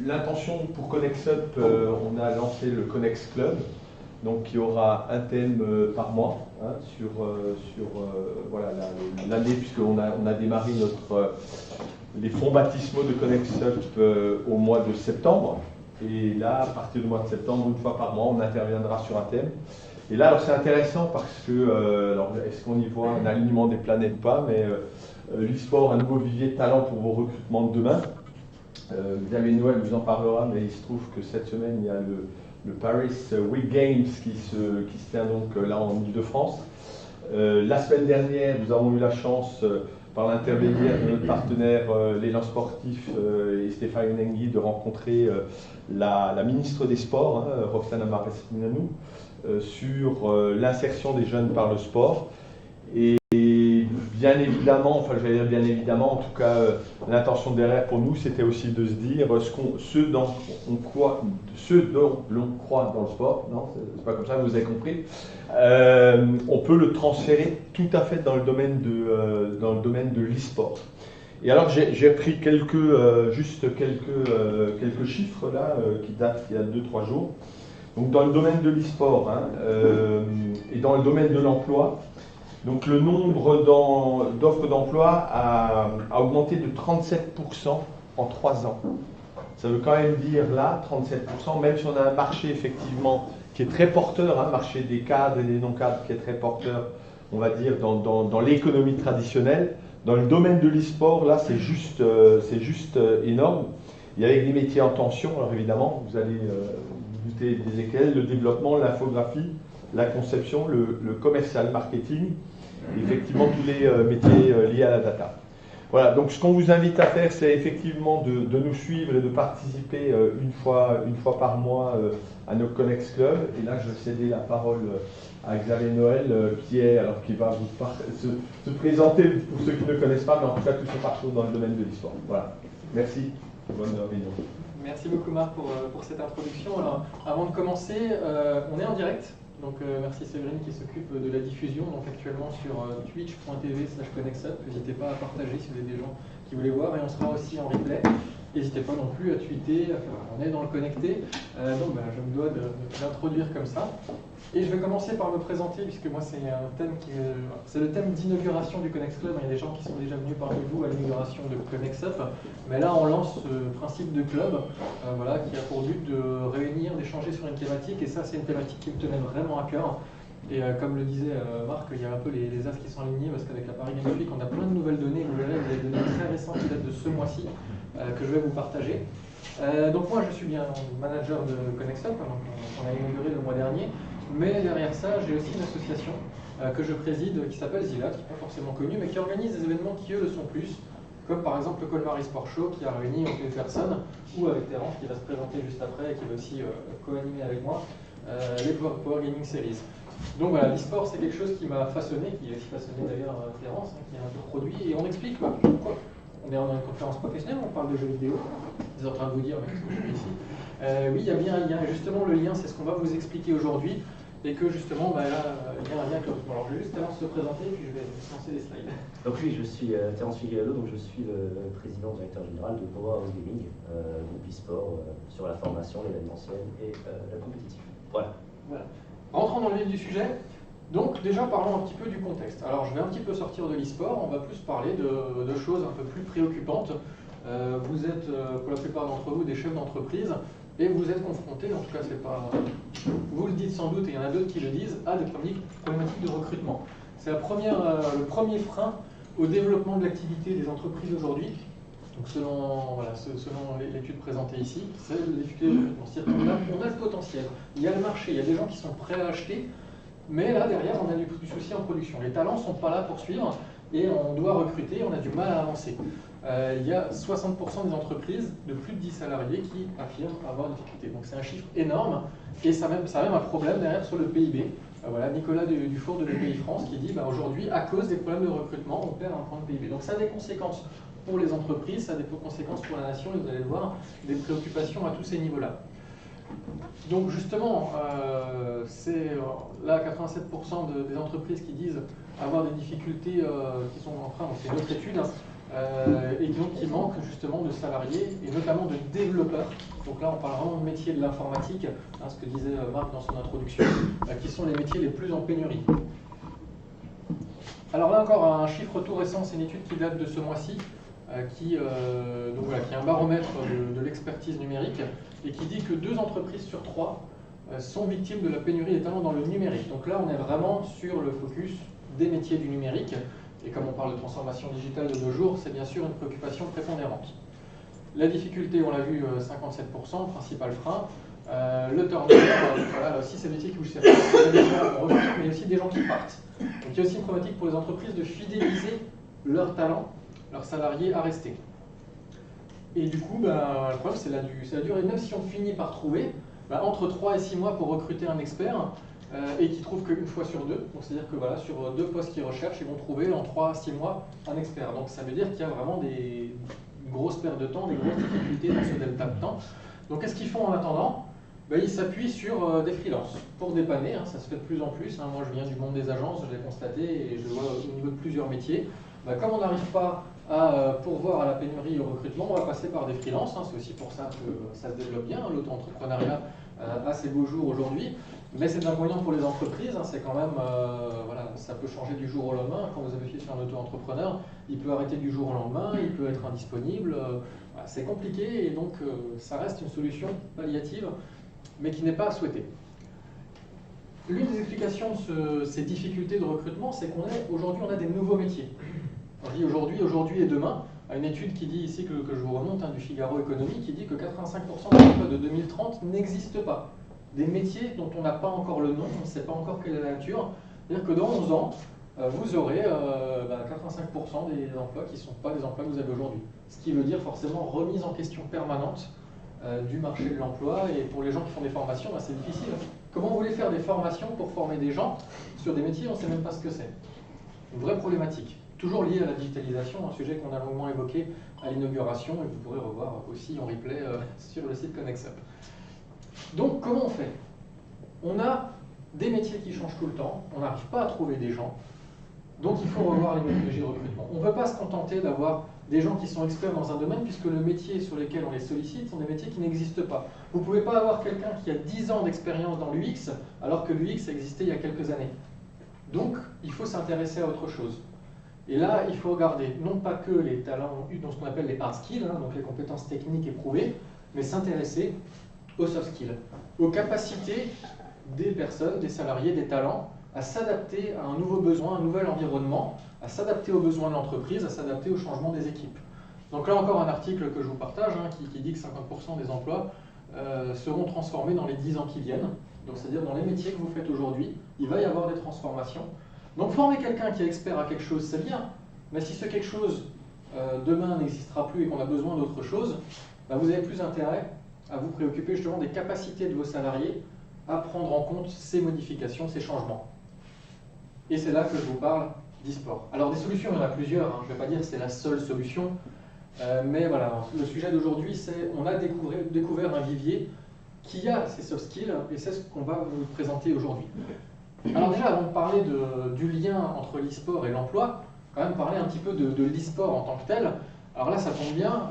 l'intention pour ConnexUp, on a lancé le Connex Club, donc qui aura un thème par mois hein, sur voilà, l'année, puisqu'on a démarré les fonds baptismaux de ConnexUp au mois de septembre. Et là, à partir du mois de septembre, une fois par mois, on interviendra sur un thème. Et là, alors c'est intéressant parce que, alors est-ce qu'on y voit un alignement des planètes ou pas, mais l'e-sport, un nouveau vivier de talent pour vos recrutements de demain. Xavier Noël vous en parlera, mais il se trouve que cette semaine, il y a le Paris Week Games qui se tient donc là en Ile-de-France. La semaine dernière, nous avons eu la chance, par l'intermédiaire de notre partenaire l'élan sportif et Stéphane Nengui, de rencontrer la ministre des Sports, hein, Roxana Maracineanu, sur l'insertion des jeunes par le sport. Et bien évidemment, enfin j'allais dire bien évidemment, en tout cas l'intention derrière pour nous c'était aussi de se dire ce dont l'on croit dans le sport, non c'est pas comme ça, vous avez compris, on peut le transférer tout à fait dans le domaine de l'e-sport. Et alors j'ai pris juste quelques chiffres là qui datent il y a 2-3 jours. Donc dans le domaine de l'e-sport hein, et dans le domaine de l'emploi, donc le nombre d'offres d'emploi a augmenté de 37% en 3 ans. Ça veut quand même dire là, 37%, même si on a un marché effectivement qui est très porteur, un marché des cadres et des non-cadres qui est très porteur, on va dire, dans l'économie traditionnelle. Dans le domaine de l'e-sport, là, c'est juste énorme. Et avec des métiers en tension, alors évidemment, vous allez douter des lesquels, le développement, l'infographie, la conception, le commercial, marketing, effectivement tous les métiers liés à la data. Voilà, donc ce qu'on vous invite à faire, c'est effectivement de nous suivre et de participer une fois par mois à nos Connex Club. Et là, je vais céder la parole à Xavier Noël, qui va se présenter pour ceux qui ne connaissent pas, mais en tout cas tout son parcours dans le domaine de l'e-sport. Voilà, merci, bonne réunion. Merci beaucoup Marc pour cette introduction. Alors, avant de commencer, on est en direct. Donc merci Séverine qui s'occupe de la diffusion, donc actuellement sur twitch.tv/ConnexUp. N'hésitez pas à partager si vous avez des gens qui voulaient voir, et on sera aussi en replay. N'hésitez pas non plus à tweeter, on est dans le connecté, donc je me dois de l'introduire comme ça. Et je vais commencer par me présenter, puisque moi c'est un thème c'est le thème d'inauguration du Connex Club. Il y a des gens qui sont déjà venus parmi vous à l'inauguration de ConnexUp, mais là on lance ce principe de club voilà, qui a pour but de réunir, d'échanger sur une thématique, et ça c'est une thématique qui me tenait vraiment à cœur. Et comme le disait Marc, il y a un peu les astres qui sont alignés, parce qu'avec la Paris Games Week, on a plein de nouvelles données. Vous verrez, des données très récentes qui datent de ce mois-ci, que je vais vous partager. Donc moi je suis bien manager de ConnexUp, donc on a inauguré le mois dernier, mais derrière ça j'ai aussi une association que je préside qui s'appelle Zilat, qui n'est pas forcément connue, mais qui organise des événements qui eux le sont plus, comme par exemple le Colmar eSport Show qui a réuni une personne, ou avec Terence qui va se présenter juste après et qui va aussi co-animer avec moi les Power Gaming Series. Donc voilà, l'e-sport c'est quelque chose qui m'a façonné, qui a aussi façonné d'ailleurs Terence, qui est un peu produit, et on explique pourquoi. On est dans une conférence professionnelle, on parle de jeux vidéo. Vous êtes en train de vous dire, mais qu'est-ce que je fais ici oui, il y a bien un lien, et justement le lien c'est ce qu'on va vous expliquer aujourd'hui, et que justement là, il y a un lien avec le recrutement. Alors je vais juste Terence se présenter, puis je vais lancer les slides. Donc oui, je suis Terence Figueiredo, donc je suis le président directeur général de Powerhouse Gaming, groupe e-sport sur la formation, l'événementiel et la compétition. Voilà. Rentrons dans le vif du sujet. Donc déjà parlons un petit peu du contexte. Alors je vais un petit peu sortir de l'e-sport, on va plus parler de choses un peu plus préoccupantes. Vous êtes pour la plupart d'entre vous des chefs d'entreprise et vous êtes confrontés, en tout cas c'est pas, vous le dites sans doute et il y en a d'autres qui le disent, à des problématiques de recrutement. C'est le premier frein au développement de l'activité des entreprises aujourd'hui. Donc selon l'étude présentée ici, c'est la difficulté de recrutement. C'est-à-dire qu'on a le potentiel, il y a le marché, il y a des gens qui sont prêts à acheter, mais là derrière on a du souci en production. Les talents ne sont pas là pour suivre et on doit recruter, on a du mal à avancer. Il y a 60% des entreprises de plus de 10 salariés qui affirment avoir des difficultés. Donc c'est un chiffre énorme et ça a même un problème derrière sur le PIB. Voilà, Nicolas Dufour de BPI France qui dit aujourd'hui, à cause des problèmes de recrutement, on perd un point de PIB. Donc ça a des conséquences pour les entreprises, ça a des conséquences pour la nation, et vous allez le voir, des préoccupations à tous ces niveaux-là. Donc justement, c'est là 87% des entreprises qui disent avoir des difficultés qui sont en train, c'est une autre étude, et donc qui manque justement de salariés et notamment de développeurs. Donc là on parle vraiment de métiers de l'informatique, ce que disait Marc dans son introduction, qui sont les métiers les plus en pénurie. Alors là encore un chiffre tout récent, c'est une étude qui date de ce mois-ci, qui est un baromètre de l'expertise numérique et qui dit que 2 entreprises sur 3 sont victimes de la pénurie des talents dans le numérique. Donc là on est vraiment sur le focus des métiers du numérique. Et comme on parle de transformation digitale de nos jours, c'est bien sûr une préoccupation prépondérante. La difficulté, on l'a vu, 57%, principal frein. Le turnover, voilà, là aussi c'est un métier qui vous sert. Il y a des gens qui recrutent, mais il y a aussi des gens qui partent. Donc il y a aussi une problématique pour les entreprises de fidéliser leurs talents, leurs salariés à rester. Et du coup, le problème c'est la durée. Même si on finit par trouver, entre 3 et 6 mois pour recruter un expert, et qui trouvent qu'une fois sur 2, donc c'est-à-dire que voilà, sur 2 postes qu'ils recherchent, ils vont trouver en 3 à 6 mois un expert. Donc ça veut dire qu'il y a vraiment des grosses pertes de temps, des grosses difficultés dans ce delta de temps. Donc qu'est-ce qu'ils font en attendant? Ils s'appuient sur des freelances pour dépanner, ça se fait de plus en plus. Moi je viens du monde des agences, je l'ai constaté et je le vois au niveau de plusieurs métiers. Comme on n'arrive pas à pourvoir à la pénurie et au recrutement, on va passer par des freelances. C'est aussi pour ça que ça se développe bien, l'auto-entrepreneuriat a ses beaux jours aujourd'hui. Mais c'est un inconvénient pour les entreprises, c'est quand même, voilà, ça peut changer du jour au lendemain. Quand vous avez fait sur un auto-entrepreneur, il peut arrêter du jour au lendemain, il peut être indisponible. Voilà, c'est compliqué et donc ça reste une solution palliative, mais qui n'est pas souhaitée. L'une des explications de ces difficultés de recrutement, c'est qu'aujourd'hui on a des nouveaux métiers. On dit aujourd'hui et demain. Une étude qui dit ici, que je vous remonte, du Figaro Économie, qui dit que 85% des emplois de 2030 n'existent pas. Des métiers dont on n'a pas encore le nom, on ne sait pas encore quelle est la nature. C'est-à-dire que dans 11 ans, vous aurez 85% des emplois qui ne sont pas des emplois que vous avez aujourd'hui. Ce qui veut dire forcément remise en question permanente du marché de l'emploi. Et pour les gens qui font des formations, c'est difficile. Comment vous voulez faire des formations pour former des gens sur des métiers, on ne sait même pas ce que c'est. Une vraie problématique. Toujours lié à la digitalisation, un sujet qu'on a longuement évoqué à l'inauguration et que vous pourrez revoir aussi en replay sur le site ConnexUp. Donc comment on fait? On a des métiers qui changent tout le temps, on n'arrive pas à trouver des gens, donc il faut revoir les méthodologies de recrutement. On ne peut pas se contenter d'avoir des gens qui sont experts dans un domaine puisque le métier sur lesquels on les sollicite sont des métiers qui n'existent pas. Vous ne pouvez pas avoir quelqu'un qui a 10 ans d'expérience dans l'UX alors que l'UX existait il y a quelques années. Donc il faut s'intéresser à autre chose. Et là, il faut regarder non pas que les talents dans ce qu'on appelle les hard skills, donc les compétences techniques éprouvées, mais s'intéresser aux soft skills, aux capacités des personnes, des salariés, des talents, à s'adapter à un nouveau besoin, un nouvel environnement, à s'adapter aux besoins de l'entreprise, à s'adapter au changement des équipes. Donc là encore un article que je vous partage qui dit que 50% des emplois seront transformés dans les 10 ans qui viennent. Donc c'est-à-dire dans les métiers que vous faites aujourd'hui, il va y avoir des transformations. Donc former quelqu'un qui est expert à quelque chose, c'est bien, mais si ce quelque chose demain n'existera plus et qu'on a besoin d'autre chose, vous avez plus intérêt à vous préoccuper justement des capacités de vos salariés à prendre en compte ces modifications, ces changements. Et c'est là que je vous parle d'e-sport. Alors des solutions, il y en a plusieurs, je ne vais pas dire que c'est la seule solution, mais voilà, le sujet d'aujourd'hui, c'est on a découvert un vivier qui a ces soft skills, et c'est ce qu'on va vous présenter aujourd'hui. Alors déjà, avant de parler du lien entre l'e-sport et l'emploi, quand même parler un petit peu de l'e-sport en tant que tel. Alors là, ça tombe bien,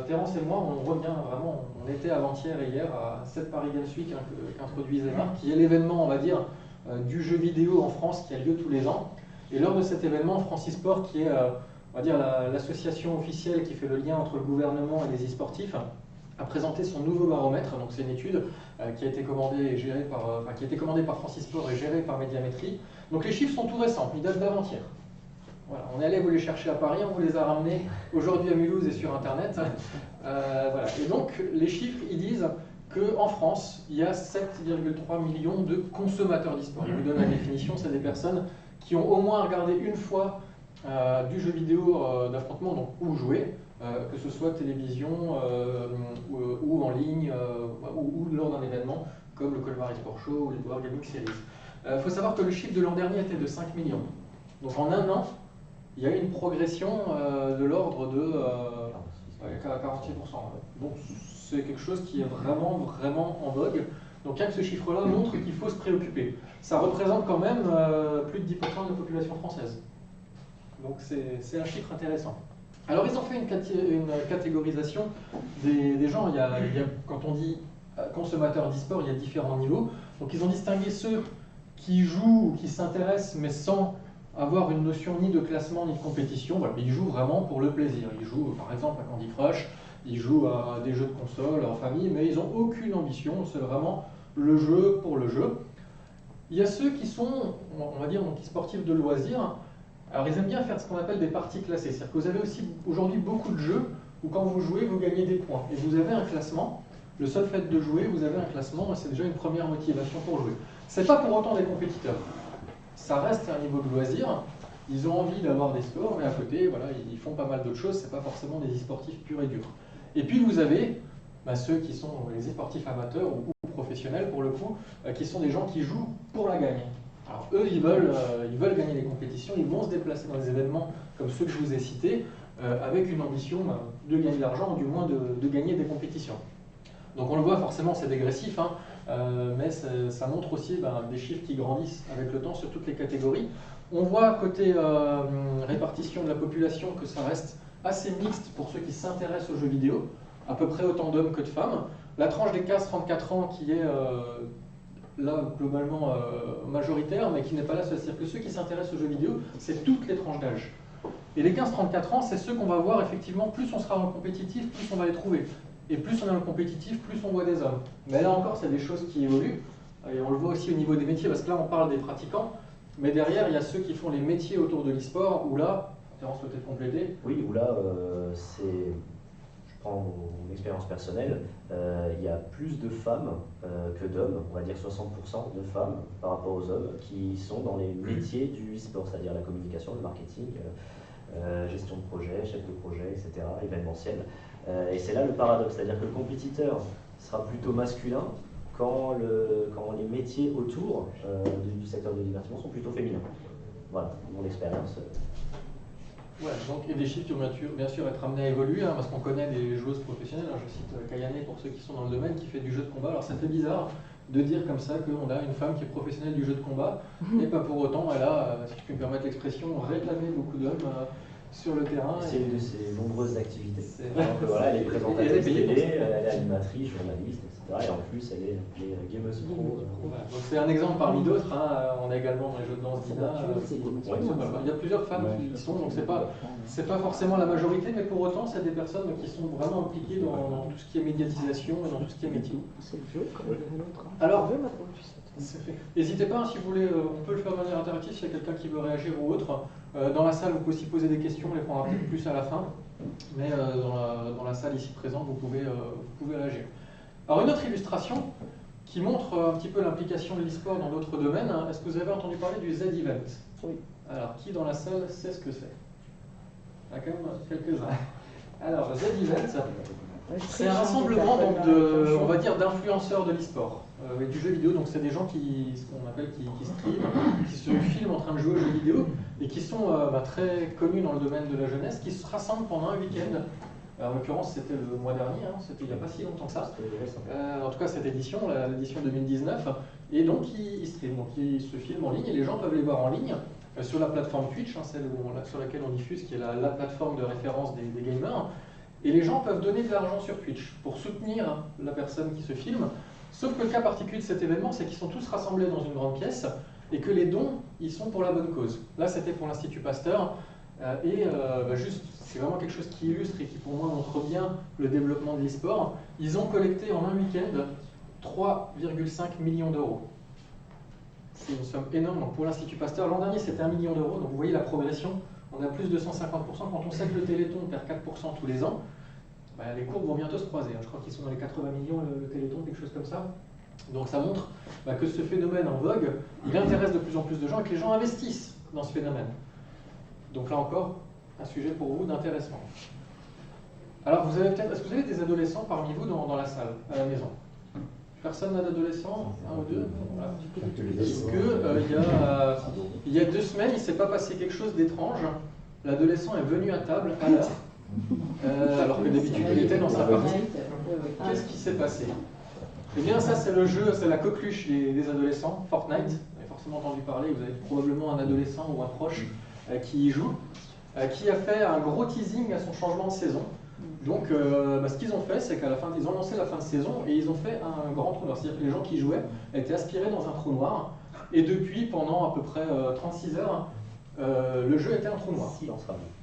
Terence et moi, on revient vraiment, on était avant-hier et hier à cette Paris Games Week qu'introduisait Marc, qui est l'événement, on va dire, du jeu vidéo en France qui a lieu tous les ans. Et lors de cet événement, France e-sport, qui est, on va dire, l'association officielle qui fait le lien entre le gouvernement et les e-sportifs, a présenté son nouveau baromètre. Donc c'est une étude qui a été commandée et gérée par France e-sport et gérée par Médiamétrie. Donc les chiffres sont tout récents, ils datent d'avant-hier. Voilà, on est allé vous les chercher à Paris, on vous les a ramenés aujourd'hui à Mulhouse et sur Internet. Voilà. Et donc les chiffres, ils disent qu'en France, il y a 7,3 millions de consommateurs d'e-sport. Je vous donne la définition, c'est des personnes qui ont au moins regardé une fois du jeu vidéo d'affrontement, donc ou jouer, que ce soit télévision ou en ligne ou lors d'un événement comme le Colmar eSport Show ou les Power Gaming Series. Il faut savoir que le chiffre de l'an dernier était de 5 millions. Donc en un an, il y a eu une progression de l'ordre de 46%. Donc c'est quelque chose qui est vraiment, vraiment en vogue. Donc rien que ce chiffre-là montre qu'il faut se préoccuper. Ça représente quand même plus de 10% de la population française. Donc c'est un chiffre intéressant. Alors ils ont fait une catégorisation des gens. Quand on dit consommateur d'e-sport, il y a différents niveaux. Donc ils ont distingué ceux qui jouent ou qui s'intéressent, mais sans avoir une notion ni de classement ni de compétition. Voilà, ils jouent vraiment pour le plaisir. Ils jouent par exemple à Candy Crush, ils jouent à des jeux de console en famille, mais ils n'ont aucune ambition, c'est vraiment le jeu pour le jeu. Il y a ceux qui sont, on va dire, donc, sportifs de loisirs. Alors ils aiment bien faire ce qu'on appelle des parties classées. C'est-à-dire que vous avez aussi aujourd'hui beaucoup de jeux où quand vous jouez, vous gagnez des points. Et vous avez un classement. Le seul fait de jouer, vous avez un classement et c'est déjà une première motivation pour jouer. Ce n'est pas pour autant des compétiteurs. Ça reste un niveau de loisir. Ils ont envie d'avoir des scores, mais à côté, voilà, ils font pas mal d'autres choses. Ce n'est pas forcément des e-sportifs purs et durs. Et puis vous avez ceux qui sont les e-sportifs amateurs ou professionnels pour le coup, qui sont des gens qui jouent pour la gagne. Alors eux, ils veulent gagner les compétitions, ils vont se déplacer dans des événements comme ceux que je vous ai cités, avec une ambition de gagner de l'argent ou du moins de gagner des compétitions. Donc on le voit forcément, c'est dégressif, hein, mais ça montre aussi des chiffres qui grandissent avec le temps sur toutes les catégories. On voit côté répartition de la population que ça reste assez mixte pour ceux qui s'intéressent aux jeux vidéo, à peu près autant d'hommes que de femmes. La tranche des 15-34 ans qui est là globalement majoritaire, mais qui n'est pas là, c'est-à-dire que ceux qui s'intéressent aux jeux vidéo, c'est toutes les tranches d'âge. Et les 15-34 ans, c'est ceux qu'on va voir effectivement, plus on sera dans le compétitif, plus on va les trouver. Et plus on est dans le compétitif, plus on voit des hommes. Mais là encore, c'est des choses qui évoluent. Et on le voit aussi au niveau des métiers, parce que là, on parle des pratiquants. Mais derrière, il y a ceux qui font les métiers autour de l'e-sport, où là, Terence peut-être compléter. Oui, où là, je prends mon expérience personnelle, il y a plus de femmes que d'hommes, on va dire 60% de femmes par rapport aux hommes, qui sont dans les métiers du e-sport, c'est-à-dire la communication, le marketing, gestion de projet, chef de projet, etc., événementiel. Et c'est là le paradoxe, c'est-à-dire que le compétiteur sera plutôt masculin quand les métiers autour du secteur de divertissement sont plutôt féminins. Voilà, mon expérience. Ouais, donc, et des chiffres qui vont bien sûr être amenés à évoluer, hein, parce qu'on connaît des joueuses professionnelles. Hein, je cite Kayane pour ceux qui sont dans le domaine, qui fait du jeu de combat. Alors ça fait bizarre de dire comme ça qu'on a une femme qui est professionnelle du jeu de combat, et pas pour autant elle a, si je puis me permettre l'expression, réclamé beaucoup d'hommes sur le terrain. C'est une de ses nombreuses activités. Donc voilà, elle est présentatrice télé, elle est animatrice, journaliste, etc. Et en plus, elle est gameuse pro. Voilà. Donc c'est un exemple parmi d'autres. Hein. On a également dans les jeux de danse Dina. Il y a plusieurs femmes qui y sont, donc c'est pas forcément la majorité, mais pour autant, c'est des personnes qui sont vraiment impliquées dans tout ce qui est médiatisation et dans tout ce qui est métier. C'est le jeu, comme un autre. Alors, n'hésitez pas, si vous voulez, on peut le faire de manière interactive s'il y a quelqu'un qui veut réagir ou autre. Dans la salle, vous pouvez aussi poser des questions, on les prendra peut-être plus à la fin. Mais dans la salle ici présente, vous pouvez réagir. Alors une autre illustration qui montre un petit peu l'implication de l'e-sport dans d'autres domaines. Hein. Est-ce que vous avez entendu parler du Z-Event? Oui. Alors, qui dans la salle sait ce que c'est? Il y a quand même quelques-uns. Alors, Z-Event, c'est un rassemblement donc, on va dire, d'influenceurs de l'e-sport et du jeu vidéo. Donc, c'est des gens qui streament, qui se filment en train de jouer aux jeux vidéo et qui sont très connus dans le domaine de la jeunesse, qui se rassemblent pendant un week-end. En l'occurrence, c'était le mois dernier, hein, c'était il n'y a pas si longtemps que ça. En tout cas, cette édition, l'édition 2019. Et donc, ils streament, donc ils se filment en ligne et les gens peuvent les voir en ligne sur la plateforme Twitch, hein, celle sur laquelle on diffuse, qui est la plateforme de référence des gamers. Et les gens peuvent donner de l'argent sur Twitch pour soutenir la personne qui se filme. Sauf que le cas particulier de cet événement, c'est qu'ils sont tous rassemblés dans une grande pièce et que les dons, ils sont pour la bonne cause. Là, c'était pour l'Institut Pasteur. Juste, c'est vraiment quelque chose qui illustre et qui pour moi montre bien le développement de l'e-sport. Ils ont collecté en un week-end 3,5 millions d'euros. C'est une somme énorme. Donc pour l'Institut Pasteur, l'an dernier c'était 1 million d'euros, donc vous voyez la progression. On a plus de 150%. Quand on sait que le Téléthon perd 4% tous les ans, les courbes vont bientôt se croiser. Je crois qu'ils sont dans les 80 millions le Téléthon, quelque chose comme ça. Donc ça montre que ce phénomène en vogue, il intéresse de plus en plus de gens et que les gens investissent dans ce phénomène. Donc là encore, un sujet pour vous d'intéressement. Alors, est-ce que vous avez des adolescents parmi vous dans la salle, à la maison? Personne n'a d'adolescents? Un ou deux? Voilà. Est-ce qu'il y a 2 semaines, il ne s'est pas passé quelque chose d'étrange? L'adolescent est venu à table à l'heure, alors que d'habitude il était dans sa partie. Qu'est-ce qui s'est passé? Eh bien, ça c'est le jeu, c'est la coqueluche des adolescents, Fortnite. Vous avez forcément entendu parler, vous avez probablement un adolescent ou un proche qui y joue. qui a fait un gros teasing à son changement de saison. Donc, ce qu'ils ont fait, c'est qu'à la fin, ils ont lancé la fin de saison et ils ont fait un grand trou noir. C'est-à-dire que les gens qui jouaient étaient aspirés dans un trou noir. Et depuis, pendant à peu près 36 heures, le jeu était un trou noir.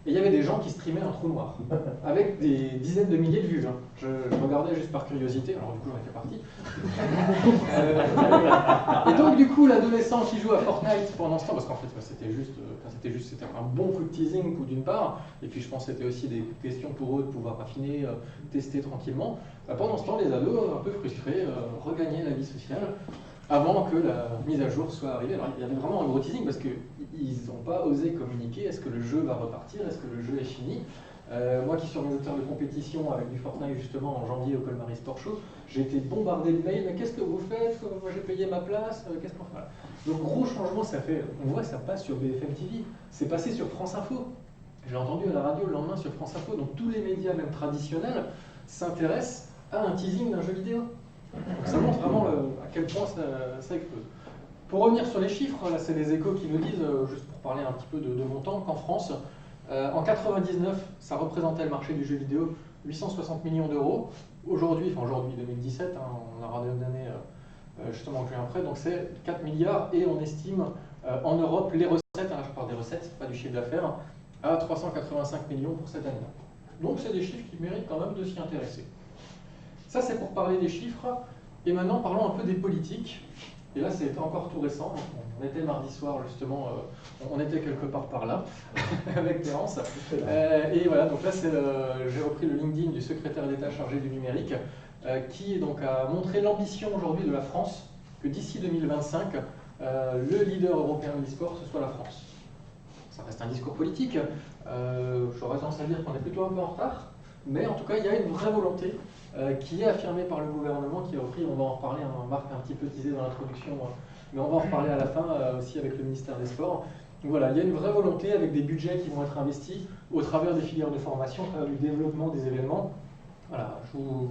Et il y avait des gens qui streamaient un trou noir, avec des dizaines de milliers de vues. Je regardais juste par curiosité, alors du coup j'en ai fait partie. Et donc du coup l'adolescent qui joue à Fortnite pendant ce temps, parce qu'en fait c'était un bon coup de teasing d'une part, et puis je pense que c'était aussi des questions pour eux de pouvoir affiner, tester tranquillement. Pendant ce temps les ados, un peu frustrés, regagnaient la vie sociale, avant que la mise à jour soit arrivée. Alors il y avait vraiment un gros teasing parce qu'ils n'ont pas osé communiquer, est-ce que le jeu va repartir, est-ce que le jeu est fini. Moi qui suis organisateur de compétition avec du Fortnite justement en janvier au Colmar Sport Show, j'ai été bombardé de mails, mais qu'est-ce que vous faites? Moi j'ai payé ma place, qu'est-ce qu'on fait? Donc gros changement, on voit que ça passe sur BFM TV, c'est passé sur France Info. J'ai entendu à la radio le lendemain sur France Info, donc tous les médias même traditionnels s'intéressent à un teasing d'un jeu vidéo. Donc ça montre vraiment à quel point ça explose. Pour revenir sur les chiffres, là c'est les échos qui nous disent, juste pour parler un petit peu de montant, qu'en France, en 99, ça représentait le marché du jeu vidéo 860 millions d'euros. Aujourd'hui, 2017, on aura des années justement que je viens après, donc c'est 4 milliards et on estime en Europe les recettes, je parle des recettes, pas du chiffre d'affaires, à 385 millions pour cette année-là. Donc c'est des chiffres qui méritent quand même de s'y intéresser. Ça, c'est pour parler des chiffres. Et maintenant, parlons un peu des politiques. Et là, c'est encore tout récent. On était mardi soir, justement, on était quelque part par là, avec Terence. Et voilà, donc là, j'ai repris le LinkedIn du secrétaire d'État chargé du numérique, qui donc, a montré l'ambition aujourd'hui de la France, que d'ici 2025, le leader européen de l'e-sport, ce soit la France. Ça reste un discours politique. J'aurais tendance à dire qu'on est plutôt un peu en retard. Mais en tout cas, il y a une vraie volonté qui est affirmée par le gouvernement, qui est repris, on va en reparler, Marc a un petit peu teasé dans l'introduction, mais on va en reparler à la fin aussi avec le ministère des Sports. Donc voilà, il y a une vraie volonté avec des budgets qui vont être investis au travers des filières de formation, au travers du développement des événements. Voilà, je ne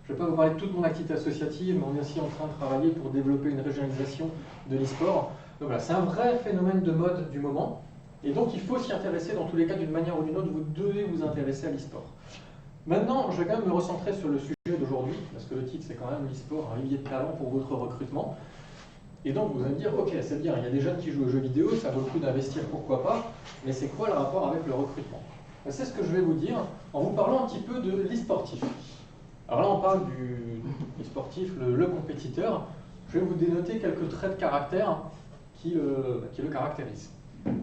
vais pas vous parler de toute mon activité associative, mais on est aussi en train de travailler pour développer une régionalisation de l'e-sport. Donc voilà, c'est un vrai phénomène de mode du moment, et donc il faut s'y intéresser dans tous les cas d'une manière ou d'une autre, vous devez vous intéresser à l'e-sport. Maintenant, je vais quand même me recentrer sur le sujet d'aujourd'hui, parce que le titre c'est quand même l'e-sport, un vivier de talent pour votre recrutement. Et donc vous allez me dire, ok, c'est bien, il y a des jeunes qui jouent aux jeux vidéo, ça vaut le coup d'investir, pourquoi pas, mais c'est quoi le rapport avec le recrutement? C'est ce que je vais vous dire en vous parlant un petit peu de l'e-sportif. Alors là, on parle du e-sportif, le compétiteur. Je vais vous dénoter quelques traits de caractère qui le caractérisent.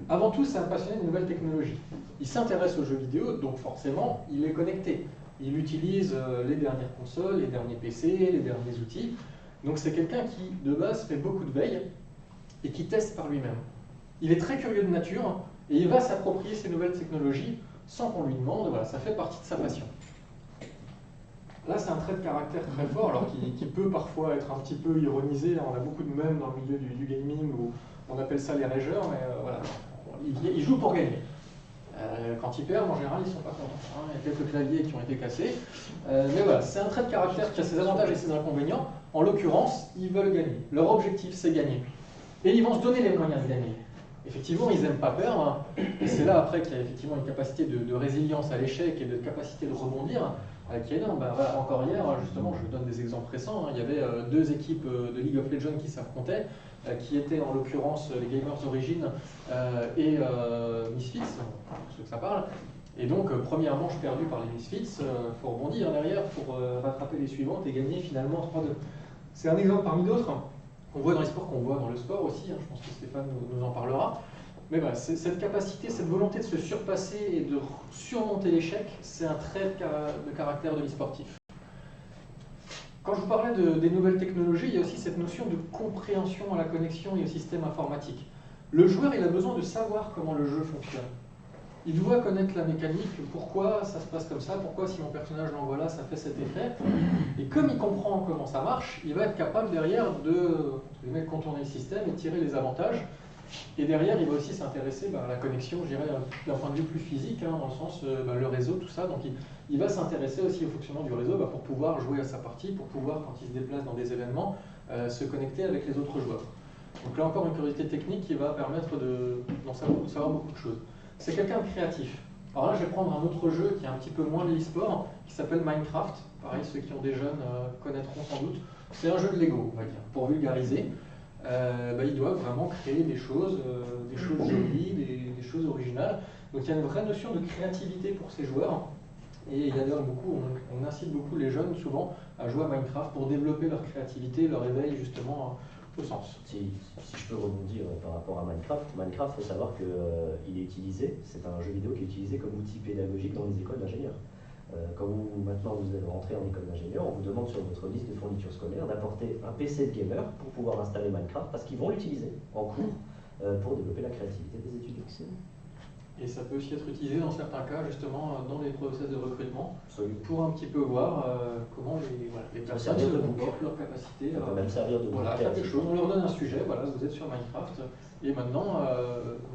Avant tout, c'est un passionné de nouvelles technologies. Il s'intéresse aux jeux vidéo, donc forcément, il est connecté. Il utilise les dernières consoles, les derniers PC, les derniers outils. Donc c'est quelqu'un qui, de base, fait beaucoup de veille et qui teste par lui-même. Il est très curieux de nature et il va s'approprier ces nouvelles technologies sans qu'on lui demande, voilà, ça fait partie de sa passion. Là, c'est un trait de caractère très fort, alors qui peut parfois être un petit peu ironisé. On a beaucoup de mèmes dans le milieu du gaming où on appelle ça les rageurs, mais voilà, ils jouent pour gagner. Quand ils perdent, en général, ils ne sont pas contents. Il y a quelques claviers qui ont été cassés. Mais voilà, c'est un trait de caractère qui a ses avantages et ses inconvénients. En l'occurrence, ils veulent gagner. Leur objectif, c'est gagner. Et ils vont se donner les moyens de gagner. Effectivement, ils n'aiment pas perdre. Et c'est là, après, qu'il y a effectivement une capacité de résilience à l'échec et de capacité de rebondir qui est énorme. Voilà, encore hier, justement, je vous donne des exemples récents. Il y avait deux équipes de League of Legends qui s'affrontaient, qui étaient en l'occurrence les Gamers Origin et Misfits, pour ceux que ça parle. Et donc, première manche perdue par les Misfits, il faut rebondir derrière pour rattraper les suivantes et gagner finalement 3-2. C'est un exemple parmi d'autres qu'on voit dans les sports, qu'on voit dans le sport aussi. Je pense que Stéphane nous en parlera. Mais voilà, cette capacité, cette volonté de se surpasser et de surmonter l'échec, c'est un trait de caractère de l'e-sportif. Quand je vous parlais des nouvelles technologies, il y a aussi cette notion de compréhension à la connexion et au système informatique. Le joueur, il a besoin de savoir comment le jeu fonctionne. Il doit connaître la mécanique, pourquoi ça se passe comme ça, pourquoi si mon personnage l'envoie là, ça fait cet effet. Et comme il comprend comment ça marche, il va être capable derrière de contourner le système et tirer les avantages. Et derrière, il va aussi s'intéresser à la connexion, je dirais, d'un point de vue plus physique, dans le sens le réseau, tout ça. Donc il va s'intéresser aussi au fonctionnement du réseau pour pouvoir jouer à sa partie, pour pouvoir, quand il se déplace dans des événements, se connecter avec les autres joueurs. Donc là encore, une curiosité technique qui va permettre d'en savoir beaucoup de choses. C'est quelqu'un de créatif. Alors là, je vais prendre un autre jeu qui est un petit peu moins de l'e-sport, qui s'appelle Minecraft. Pareil, ceux qui ont des jeunes connaîtront sans doute. C'est un jeu de Lego, on va dire, pour vulgariser. Ils doivent vraiment créer des choses jolies, des choses originales. Donc il y a une vraie notion de créativité pour ces joueurs. Et il y a d'ailleurs on incite beaucoup les jeunes souvent à jouer à Minecraft pour développer leur créativité, leur éveil justement au sens. Si je peux rebondir par rapport à Minecraft, il faut savoir qu'il est utilisé, c'est un jeu vidéo qui est utilisé comme outil pédagogique dans les écoles d'ingénieurs. Quand maintenant vous allez rentrer en école d'ingénieur, on vous demande sur votre liste de fournitures scolaires d'apporter un PC de gamer pour pouvoir installer Minecraft parce qu'ils vont l'utiliser en cours pour développer la créativité des étudiants. Et ça peut aussi être utilisé dans certains cas, justement, dans les process de recrutement, Absolument. pour un petit peu voir comment les personnes se comportent, leurs capacités. Ça peut même servir de faire quelque chose. On leur donne un sujet, voilà, vous êtes sur Minecraft, et maintenant,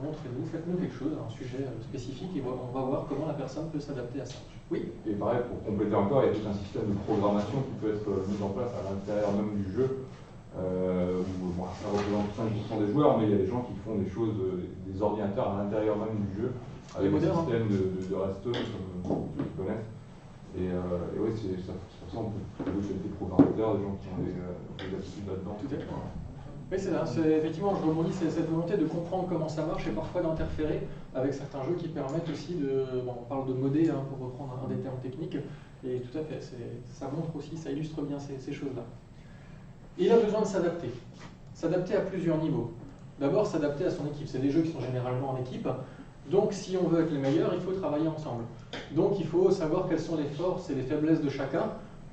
montrez-nous, faites-nous quelque chose, un sujet spécifique, et on va voir comment la personne peut s'adapter à ça. Oui. Et pareil, pour compléter encore, il y a tout un système de programmation qui peut être mis en place à l'intérieur même du jeu. Ça représente 5% des joueurs, mais il y a des gens qui font des choses, des ordinateurs à l'intérieur même du jeu, avec des systèmes de redstone, comme ceux qui connaissent. Et oui, c'est pour ça qu'on peut trouver des programmateurs, des gens qui ont des aptitudes là-dedans. Tout à fait. Oui, c'est ça. Effectivement, je rebondis, c'est cette volonté de comprendre comment ça marche et parfois d'interférer avec certains jeux qui permettent aussi on parle de modder, pour reprendre un des termes techniques, et tout à fait, ça montre aussi, ça illustre bien ces choses-là. Et il a besoin de s'adapter. S'adapter à plusieurs niveaux. D'abord, s'adapter à son équipe. C'est des jeux qui sont généralement en équipe. Donc, si on veut être les meilleurs, il faut travailler ensemble. Donc, il faut savoir quelles sont les forces et les faiblesses de chacun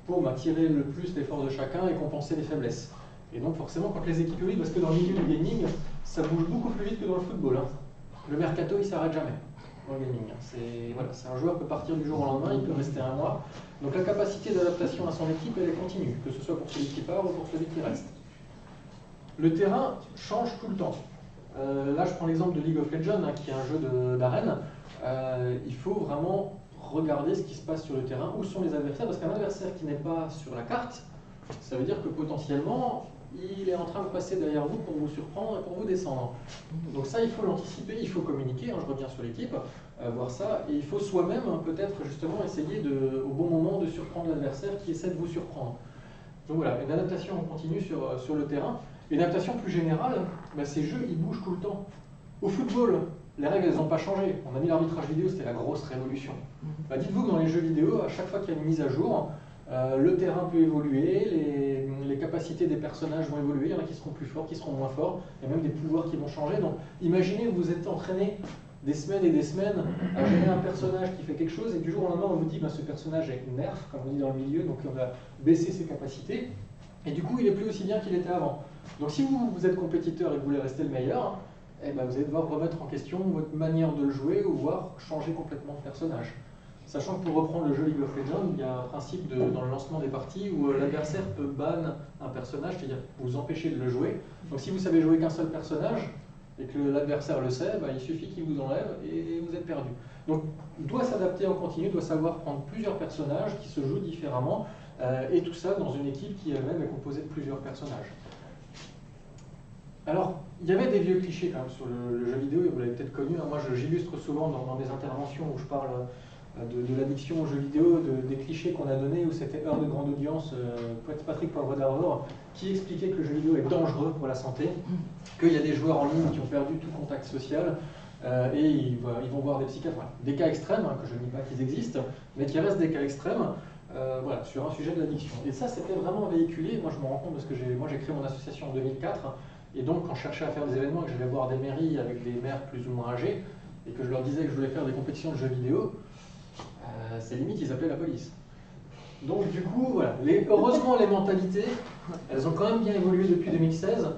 pour tirer le plus les forces de chacun et compenser les faiblesses. Et donc, forcément, quand les équipes évoluent, parce que dans le milieu du gaming, ça bouge beaucoup plus vite que dans le football. Le mercato, il ne s'arrête jamais dans le gaming. C'est un joueur peut partir du jour au lendemain, il peut rester un mois. Donc la capacité d'adaptation à son équipe, elle est continue, que ce soit pour celui qui part ou pour celui qui reste. Le terrain change tout le temps. Là, je prends l'exemple de League of Legends, qui est un jeu d'arène. Il faut vraiment regarder ce qui se passe sur le terrain, où sont les adversaires, parce qu'un adversaire qui n'est pas sur la carte, ça veut dire que potentiellement, il est en train de passer derrière vous pour vous surprendre et pour vous descendre. Donc ça, il faut l'anticiper, il faut communiquer, je reviens sur l'équipe, voir ça, et il faut soi-même peut-être justement essayer au bon moment de surprendre l'adversaire qui essaie de vous surprendre. Donc voilà, une adaptation continue sur le terrain. Une adaptation plus générale, ces jeux, ils bougent tout le temps. Au football, les règles, elles n'ont pas changé. On a mis l'arbitrage vidéo, c'était la grosse révolution. Dites-vous que dans les jeux vidéo, à chaque fois qu'il y a une mise à jour, le terrain peut évoluer, les capacités des personnages vont évoluer, il y en a qui seront plus forts, qui seront moins forts, il y a même des pouvoirs qui vont changer. Donc imaginez que vous êtes entraîné des semaines et des semaines à gérer un personnage qui fait quelque chose, et du jour au lendemain on vous dit ce personnage est nerf, comme on dit dans le milieu, donc on va baisser ses capacités, et du coup il n'est plus aussi bien qu'il était avant. Donc si vous êtes compétiteur et que vous voulez rester le meilleur, vous allez devoir remettre en question votre manière de le jouer ou voire changer complètement de personnage. Sachant que pour reprendre le jeu League of Legends, il y a un principe dans le lancement des parties où l'adversaire peut ban un personnage, c'est-à-dire vous empêcher de le jouer. Donc si vous savez jouer qu'un seul personnage et que l'adversaire le sait, il suffit qu'il vous enlève et vous êtes perdu. Donc il doit s'adapter en continu, doit savoir prendre plusieurs personnages qui se jouent différemment, et tout ça dans une équipe qui elle-même est composée de plusieurs personnages. Alors, il y avait des vieux clichés quand même sur le jeu vidéo, et vous l'avez peut-être connu. Moi, j'illustre souvent dans mes interventions où je parle de l'addiction aux jeux vidéo, des clichés qu'on a donnés, où c'était Heure de grande audience, Patrick Poivre d'Arvor, qui expliquait que le jeu vidéo est dangereux pour la santé, qu'il y a des joueurs en ligne qui ont perdu tout contact social, et ils vont voir des psychiatres. Voilà. Des cas extrêmes, que je ne nie pas qu'ils existent, mais qui restent des cas extrêmes, sur un sujet de l'addiction. Et ça, c'était vraiment véhiculé. Moi, je me rends compte parce que j'ai créé mon association en 2004, et donc quand je cherchais à faire des événements, que j'allais voir des mairies avec des maires plus ou moins âgés, et que je leur disais que je voulais faire des compétitions de jeux vidéo, c'est limite, ils appelaient la police. Donc du coup, voilà. Heureusement, les mentalités, elles ont quand même bien évolué depuis 2016.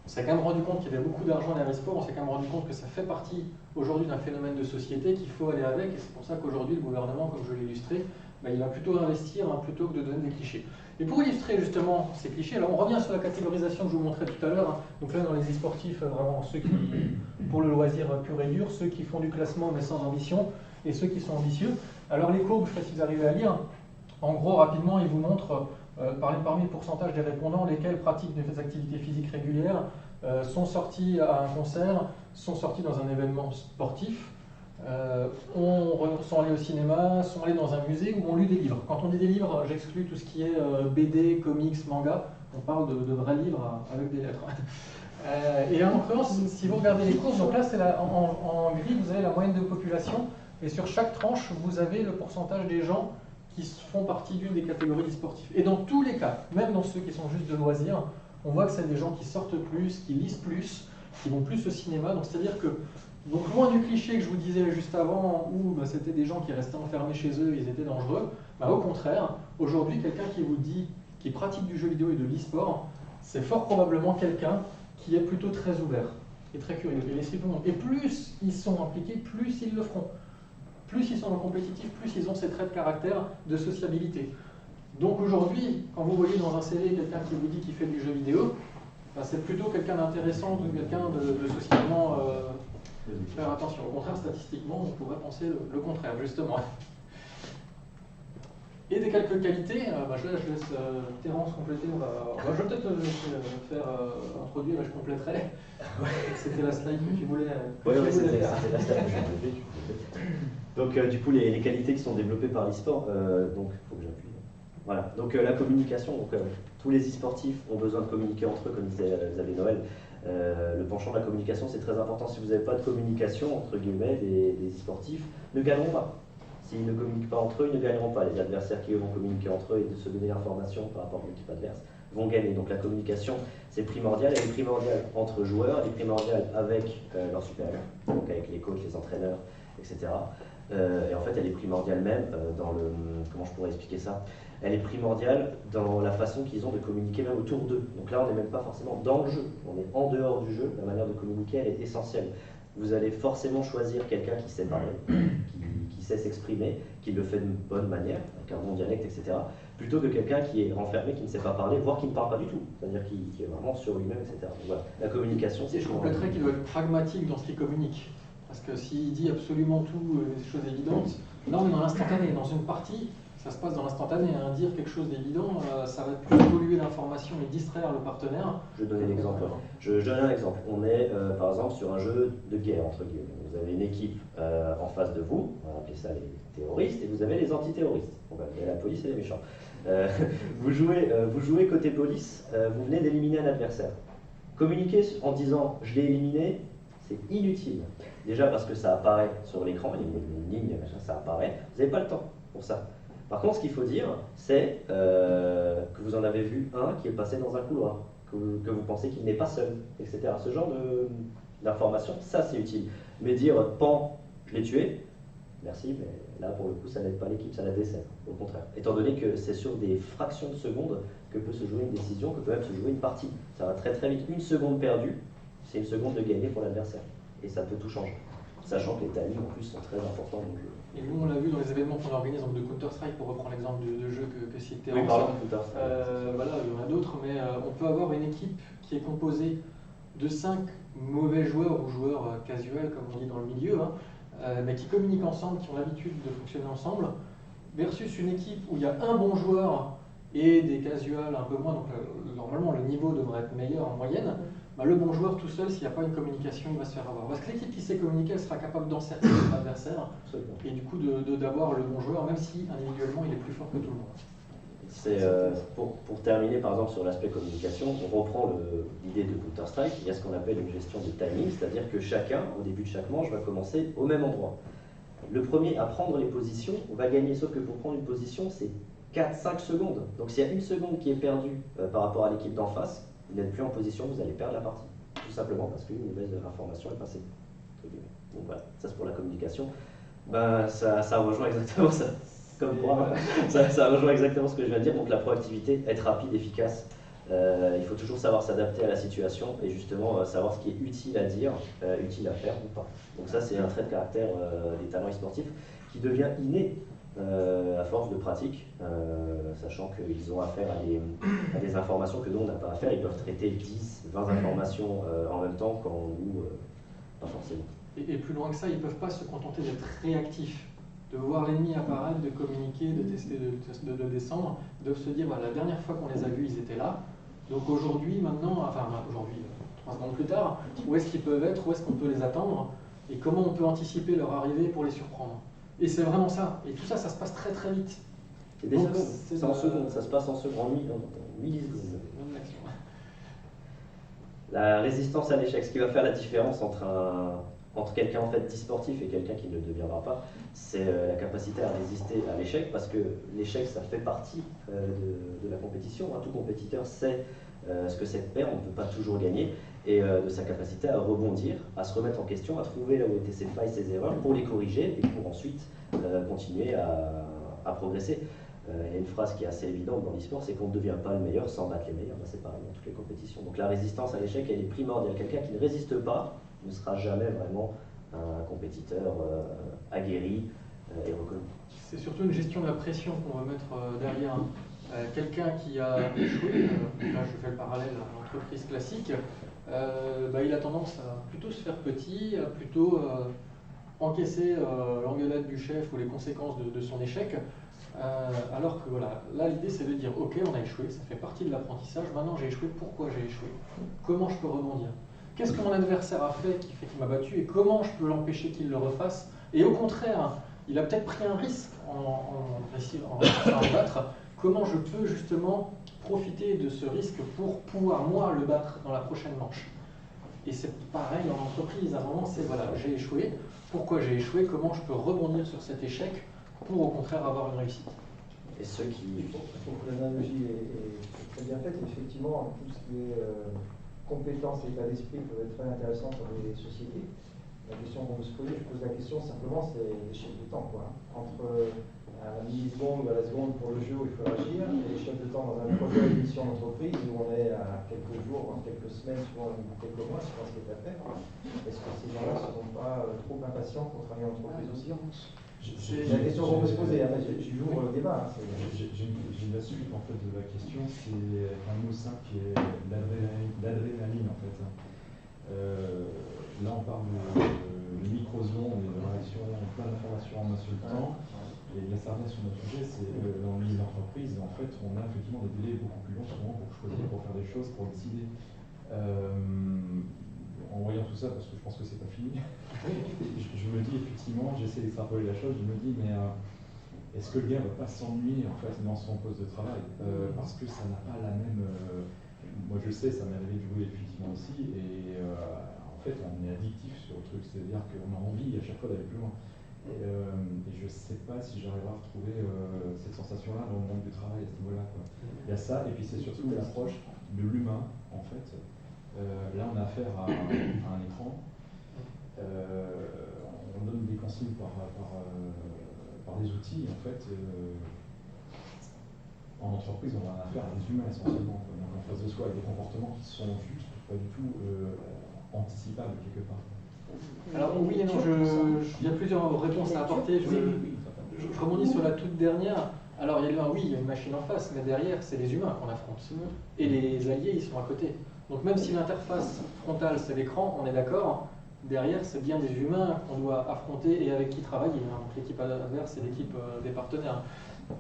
On s'est quand même rendu compte qu'il y avait beaucoup d'argent dans l'e-sport, on s'est quand même rendu compte que ça fait partie aujourd'hui d'un phénomène de société qu'il faut aller avec, et c'est pour ça qu'aujourd'hui, le gouvernement, comme je l'ai illustré, il va plutôt investir plutôt que de donner des clichés. Et pour illustrer justement ces clichés, alors on revient sur la catégorisation que je vous montrais tout à l'heure. Donc là, dans les e-sportifs, vraiment ceux qui, pour le loisir pur et dur, ceux qui font du classement mais sans ambition, et ceux qui sont ambitieux. Alors les courbes, je ne sais pas si vous arrivez à lire, en gros, rapidement, ils vous montrent, parmi le pourcentage des répondants, lesquels pratiquent des activités physiques régulières, sont sortis à un concert, sont sortis dans un événement sportif, sont allés au cinéma, sont allés dans un musée ou ont lu des livres. Quand on dit des livres, j'exclus tout ce qui est BD, comics, manga. On parle de vrais livres avec des lettres. Et en l'occurrence, si vous regardez les courbes, donc là c'est en gris, vous avez la moyenne de population, et sur chaque tranche, vous avez le pourcentage des gens qui font partie d'une des catégories des sportifs. Et dans tous les cas, même dans ceux qui sont juste de loisirs, on voit que c'est des gens qui sortent plus, qui lisent plus, qui vont plus au cinéma. Donc c'est-à-dire que, donc loin du cliché que je vous disais juste avant, où c'était des gens qui restaient enfermés chez eux, ils étaient dangereux, au contraire, aujourd'hui, quelqu'un qui vous dit, qui pratique du jeu vidéo et de l'e-sport, c'est fort probablement quelqu'un qui est plutôt très ouvert et très curieux. Et laissez tout le monde. Et plus ils sont impliqués, plus ils le feront. Plus ils sont dans le compétitif, plus ils ont ces traits de caractère de sociabilité. Donc aujourd'hui, quand vous voyez dans un CV quelqu'un qui vous dit qu'il fait du jeu vidéo, c'est plutôt quelqu'un d'intéressant que quelqu'un de socialement faire attention. Au contraire, statistiquement, on pourrait penser le contraire, justement. Et des quelques qualités, là je laisse Terence compléter, je vais peut-être faire introduire et je compléterai. C'était la slide que tu voulais Oui, c'était la slide que je voulais. Donc du coup, les qualités qui sont développées par l'e-sport, donc il faut que j'appuie. Voilà, donc la communication, donc, tous les e-sportifs ont besoin de communiquer entre eux, comme disait Xavier Noël. Le penchant de la communication, c'est très important. Si vous n'avez pas de communication, entre guillemets, les e-sportifs ne gagneront pas. S'ils ne communiquent pas entre eux, ils ne gagneront pas. Les adversaires qui eux, vont communiquer entre eux et de se donner l'information par rapport à l'équipe adverse vont gagner. Donc la communication, c'est primordial. Elle est primordiale entre joueurs, elle est primordiale avec leurs supérieurs, donc avec les coachs, les entraîneurs, etc. Et en fait, elle est primordiale même dans le... Comment je pourrais expliquer ça? Elle est primordiale dans la façon qu'ils ont de communiquer même autour d'eux. Donc là, on n'est même pas forcément dans le jeu, on est en dehors du jeu. La manière de communiquer, elle est essentielle. Vous allez forcément choisir quelqu'un qui sait parler, qui sait s'exprimer, qui le fait d'une bonne manière, avec un bon dialecte, etc., plutôt que quelqu'un qui est renfermé, qui ne sait pas parler, voire qui ne parle pas du tout, c'est-à-dire qui est vraiment sur lui-même, etc. Donc voilà, la communication, c'est... Et je compléterais qu'il doit être pragmatique dans ce qu'il communique. Parce que s'il dit absolument tout, des choses évidentes, là on est dans l'instantané. Dans une partie, ça se passe dans l'instantané. Dire quelque chose d'évident, ça va plus polluer l'information et distraire le partenaire. Je vais donner l'exemple. Je donne un exemple. On est par exemple sur un jeu de guerre, entre guillemets. Vous avez une équipe en face de vous, on va appeler ça les terroristes, et vous avez les antiterroristes. Bon, ben, il y a la police et les méchants. Vous jouez côté police, vous venez d'éliminer un adversaire. Communiquer en disant « je l'ai éliminé », c'est inutile. Déjà parce que ça apparaît sur l'écran, il y a une ligne, ça apparaît. Vous n'avez pas le temps pour ça. Par contre, ce qu'il faut dire, c'est que vous en avez vu un qui est passé dans un couloir, que vous pensez qu'il n'est pas seul, etc. Ce genre d'information, ça c'est utile. Mais dire « pan, je l'ai tué », merci, mais là pour le coup ça n'aide pas l'équipe, ça la dessert, au contraire. Étant donné que c'est sur des fractions de secondes que peut se jouer une décision, que peut même se jouer une partie. Ça va très très vite. Une seconde perdue, c'est une seconde de gagner pour l'adversaire. Et ça peut tout changer. Sachant que les timings en plus sont très importants dans le jeu. Et nous on l'a vu dans les événements qu'on organise, donc de Counter-Strike, pour reprendre l'exemple de jeu que citait Terence. Oui, parlons de Counter-Strike. Voilà, il y en a d'autres, mais on peut avoir une équipe qui est composée de 5 mauvais joueurs ou joueurs casuels, comme on dit dans le milieu, mais qui communiquent ensemble, qui ont l'habitude de fonctionner ensemble, versus une équipe où il y a un bon joueur et des casuals un peu moins, donc normalement le niveau devrait être meilleur en moyenne. Le bon joueur tout seul, s'il n'y a pas une communication, il va se faire avoir. Parce que l'équipe qui sait communiquer, elle sera capable d'encercler son adversaire et du coup d'avoir le bon joueur, même si individuellement il est plus fort que tout le monde. Pour terminer par exemple sur l'aspect communication, on reprend l'idée de Counter-Strike. Il y a ce qu'on appelle une gestion de timing, c'est-à-dire que chacun, au début de chaque manche, va commencer au même endroit. Le premier à prendre les positions va gagner, sauf que pour prendre une position, c'est 4-5 secondes. Donc s'il y a une seconde qui est perdue par rapport à l'équipe d'en face, vous n'êtes plus en position, vous allez perdre la partie. Tout simplement parce qu'une mauvaise information est passée. Donc voilà, ça c'est pour la communication. Ça rejoint exactement ça. Comme moi, ça rejoint exactement ce que je viens de dire. Donc la proactivité, être rapide, efficace. Il faut toujours savoir s'adapter à la situation et justement savoir ce qui est utile à dire, utile à faire ou pas. Donc ça c'est un trait de caractère des talents e-sportifs qui devient inné à force de pratique, sachant qu'ils ont affaire à des informations que nous on n'a pas à faire. Ils peuvent traiter 10, 20 informations en même temps quand nous, pas forcément. Et plus loin que ça, ils ne peuvent pas se contenter d'être réactifs, de voir l'ennemi apparaître, de communiquer, de tester, de descendre, de se dire voilà, la dernière fois qu'on les a vus, ils étaient là. Donc aujourd'hui, maintenant, enfin aujourd'hui, 3 secondes plus tard, où est-ce qu'ils peuvent être, où est-ce qu'on peut les attendre? et comment on peut anticiper leur arrivée pour les surprendre. Et c'est vraiment ça. Et tout ça, ça se passe très très vite. C'est des secondes, c'est en secondes, ça se passe en secondes, en millisecondes. La résistance à l'échec, ce qui va faire la différence entre quelqu'un en fait d'e-sportif et quelqu'un qui ne le deviendra pas, c'est la capacité à résister à l'échec, parce que l'échec, ça fait partie de la compétition. Tout compétiteur sait ce que c'est de perdre, on ne peut pas toujours gagner, et de sa capacité à rebondir, à se remettre en question, à trouver là où étaient ses failles, ses erreurs, pour les corriger et pour ensuite continuer à progresser. Il y a une phrase qui est assez évidente dans l'e-sport, c'est qu'on ne devient pas le meilleur sans battre les meilleurs. C'est pareil dans toutes les compétitions. Donc la résistance à l'échec, elle est primordiale. Quelqu'un qui ne résiste pas ne sera jamais vraiment un compétiteur aguerri et reconnu. C'est surtout une gestion de la pression qu'on va mettre derrière. Quelqu'un qui a échoué, là je fais le parallèle à l'entreprise classique, il a tendance à plutôt se faire petit, à plutôt encaisser l'engueulade du chef ou les conséquences de son échec. Alors que voilà, là l'idée c'est de dire ok, on a échoué, ça fait partie de l'apprentissage, maintenant j'ai échoué, pourquoi j'ai échoué? Comment je peux rebondir? Qu'est-ce que mon adversaire a fait qui fait qu'il m'a battu et comment je peux l'empêcher qu'il le refasse? Et au contraire, il a peut-être pris un risque en réussissant à le battre, comment je peux justement profiter de ce risque pour pouvoir moi le battre dans la prochaine manche? Et c'est pareil dans l'entreprise, à un moment c'est voilà, j'ai échoué, pourquoi j'ai échoué, comment je peux rebondir sur cet échec pour au contraire avoir une réussite. Et ceux qui... Je trouve que l'analogie est très bien faite. Effectivement, tout ce qui est compétences et état d'esprit peuvent être très intéressants pour les sociétés. La question qu'on peut se poser, je pose la question simplement, c'est l'échelle de temps. Entre à la milliseconde ou à la seconde pour le jeu où il faut agir, et l'échelle de temps dans un projet de mission d'entreprise où on est à quelques jours, quelques semaines, souvent quelques mois, c'est pas ce qui est à faire. Est-ce que ces gens-là ne seront pas trop impatients pour travailler en entreprise aussi? C'est la question qu'on peut se poser, j'ouvre le débat. J'ai la suite en fait de la question, c'est un mot simple qui est l'adrénaline en fait. Là on parle de microsecondes et de réaction, plein d'informations en un seul temps. Et là ça revient sur notre sujet, c'est dans les entreprises, en fait on a effectivement des délais beaucoup plus longs souvent pour choisir, pour faire des choses, pour décider. En voyant tout ça, parce que je pense que c'est pas fini, je me dis effectivement, j'essaie d'extrapoler la chose, je me dis mais est-ce que le gars va pas s'ennuyer en fait dans son poste de travail parce que ça n'a pas la même... moi je sais, ça m'est arrivé de jouer effectivement aussi, et en fait on est addictif sur le truc, c'est-à-dire qu'on a envie à chaque fois d'aller plus loin. Et je sais pas si j'arriverai à retrouver cette sensation-là dans le monde du travail à ce niveau-là. Il y a ça, et puis c'est surtout l'approche de l'humain en fait. Là, on a affaire à un écran. On donne des consignes par des outils. En fait, en entreprise, on a affaire à des humains essentiellement. Donc, en face de soi, avec des comportements qui sont juste pas du tout anticipables quelque part. Alors oui et non, il y a plusieurs réponses à apporter. Je rebondis sur la toute dernière. Alors il y a une machine en face, mais derrière, c'est les humains qu'on affronte. Et les alliés, ils sont à côté. Donc même si l'interface frontale c'est l'écran, on est d'accord, derrière c'est bien des humains qu'on doit affronter et avec qui travailler. Donc l'équipe adverse et l'équipe des partenaires.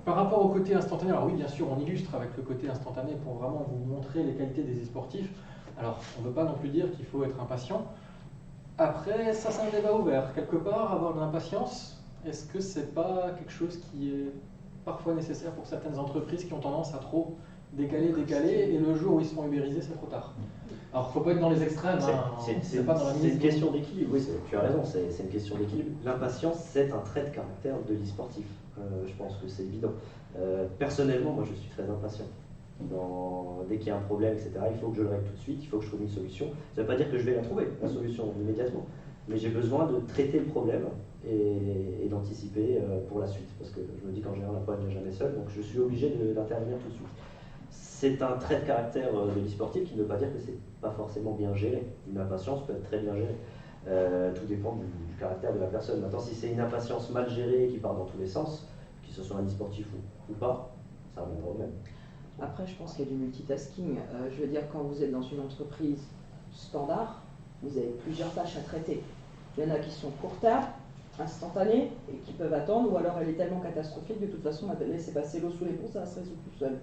Par rapport au côté instantané, alors oui bien sûr on illustre avec le côté instantané pour vraiment vous montrer les qualités des e-sportifs. Alors on ne veut pas non plus dire qu'il faut être impatient. Après ça c'est un débat ouvert. Quelque part avoir de l'impatience, est-ce que c'est pas quelque chose qui est parfois nécessaire pour certaines entreprises qui ont tendance à trop décaler, et le jour où ils se font ubériser, c'est trop tard. Alors, il ne faut pas être dans les extrêmes. C'est une question d'équilibre, oui, tu as raison, c'est une question d'équilibre. L'impatience, c'est un trait de caractère de l'e-sportif. Je pense que c'est évident. Personnellement, moi, je suis très impatient. Dès qu'il y a un problème, etc., il faut que je le règle tout de suite, il faut que je trouve une solution. Ça ne veut pas dire que je vais la trouver, la solution, immédiatement. Mais j'ai besoin de traiter le problème et d'anticiper pour la suite. Parce que je me dis qu'en général, la problème n'est jamais seule, donc je suis obligé d'intervenir tout de suite. C'est un trait de caractère de l'e-sportif qui ne veut pas dire que c'est pas forcément bien géré. Une impatience peut être très bien gérée. Tout dépend du caractère de la personne. Maintenant, si c'est une impatience mal gérée qui part dans tous les sens, que ce soit un e-sportif ou pas, ça reviendra au même. Après, je pense qu'il y a du multitasking. Je veux dire, quand vous êtes dans une entreprise standard, vous avez plusieurs tâches à traiter. Il y en a qui sont court-terme, instantanées, et qui peuvent attendre, ou alors elle est tellement catastrophique, de toute façon, elle laisse passer l'eau sous les ponts, ça va se résoudre tout seul.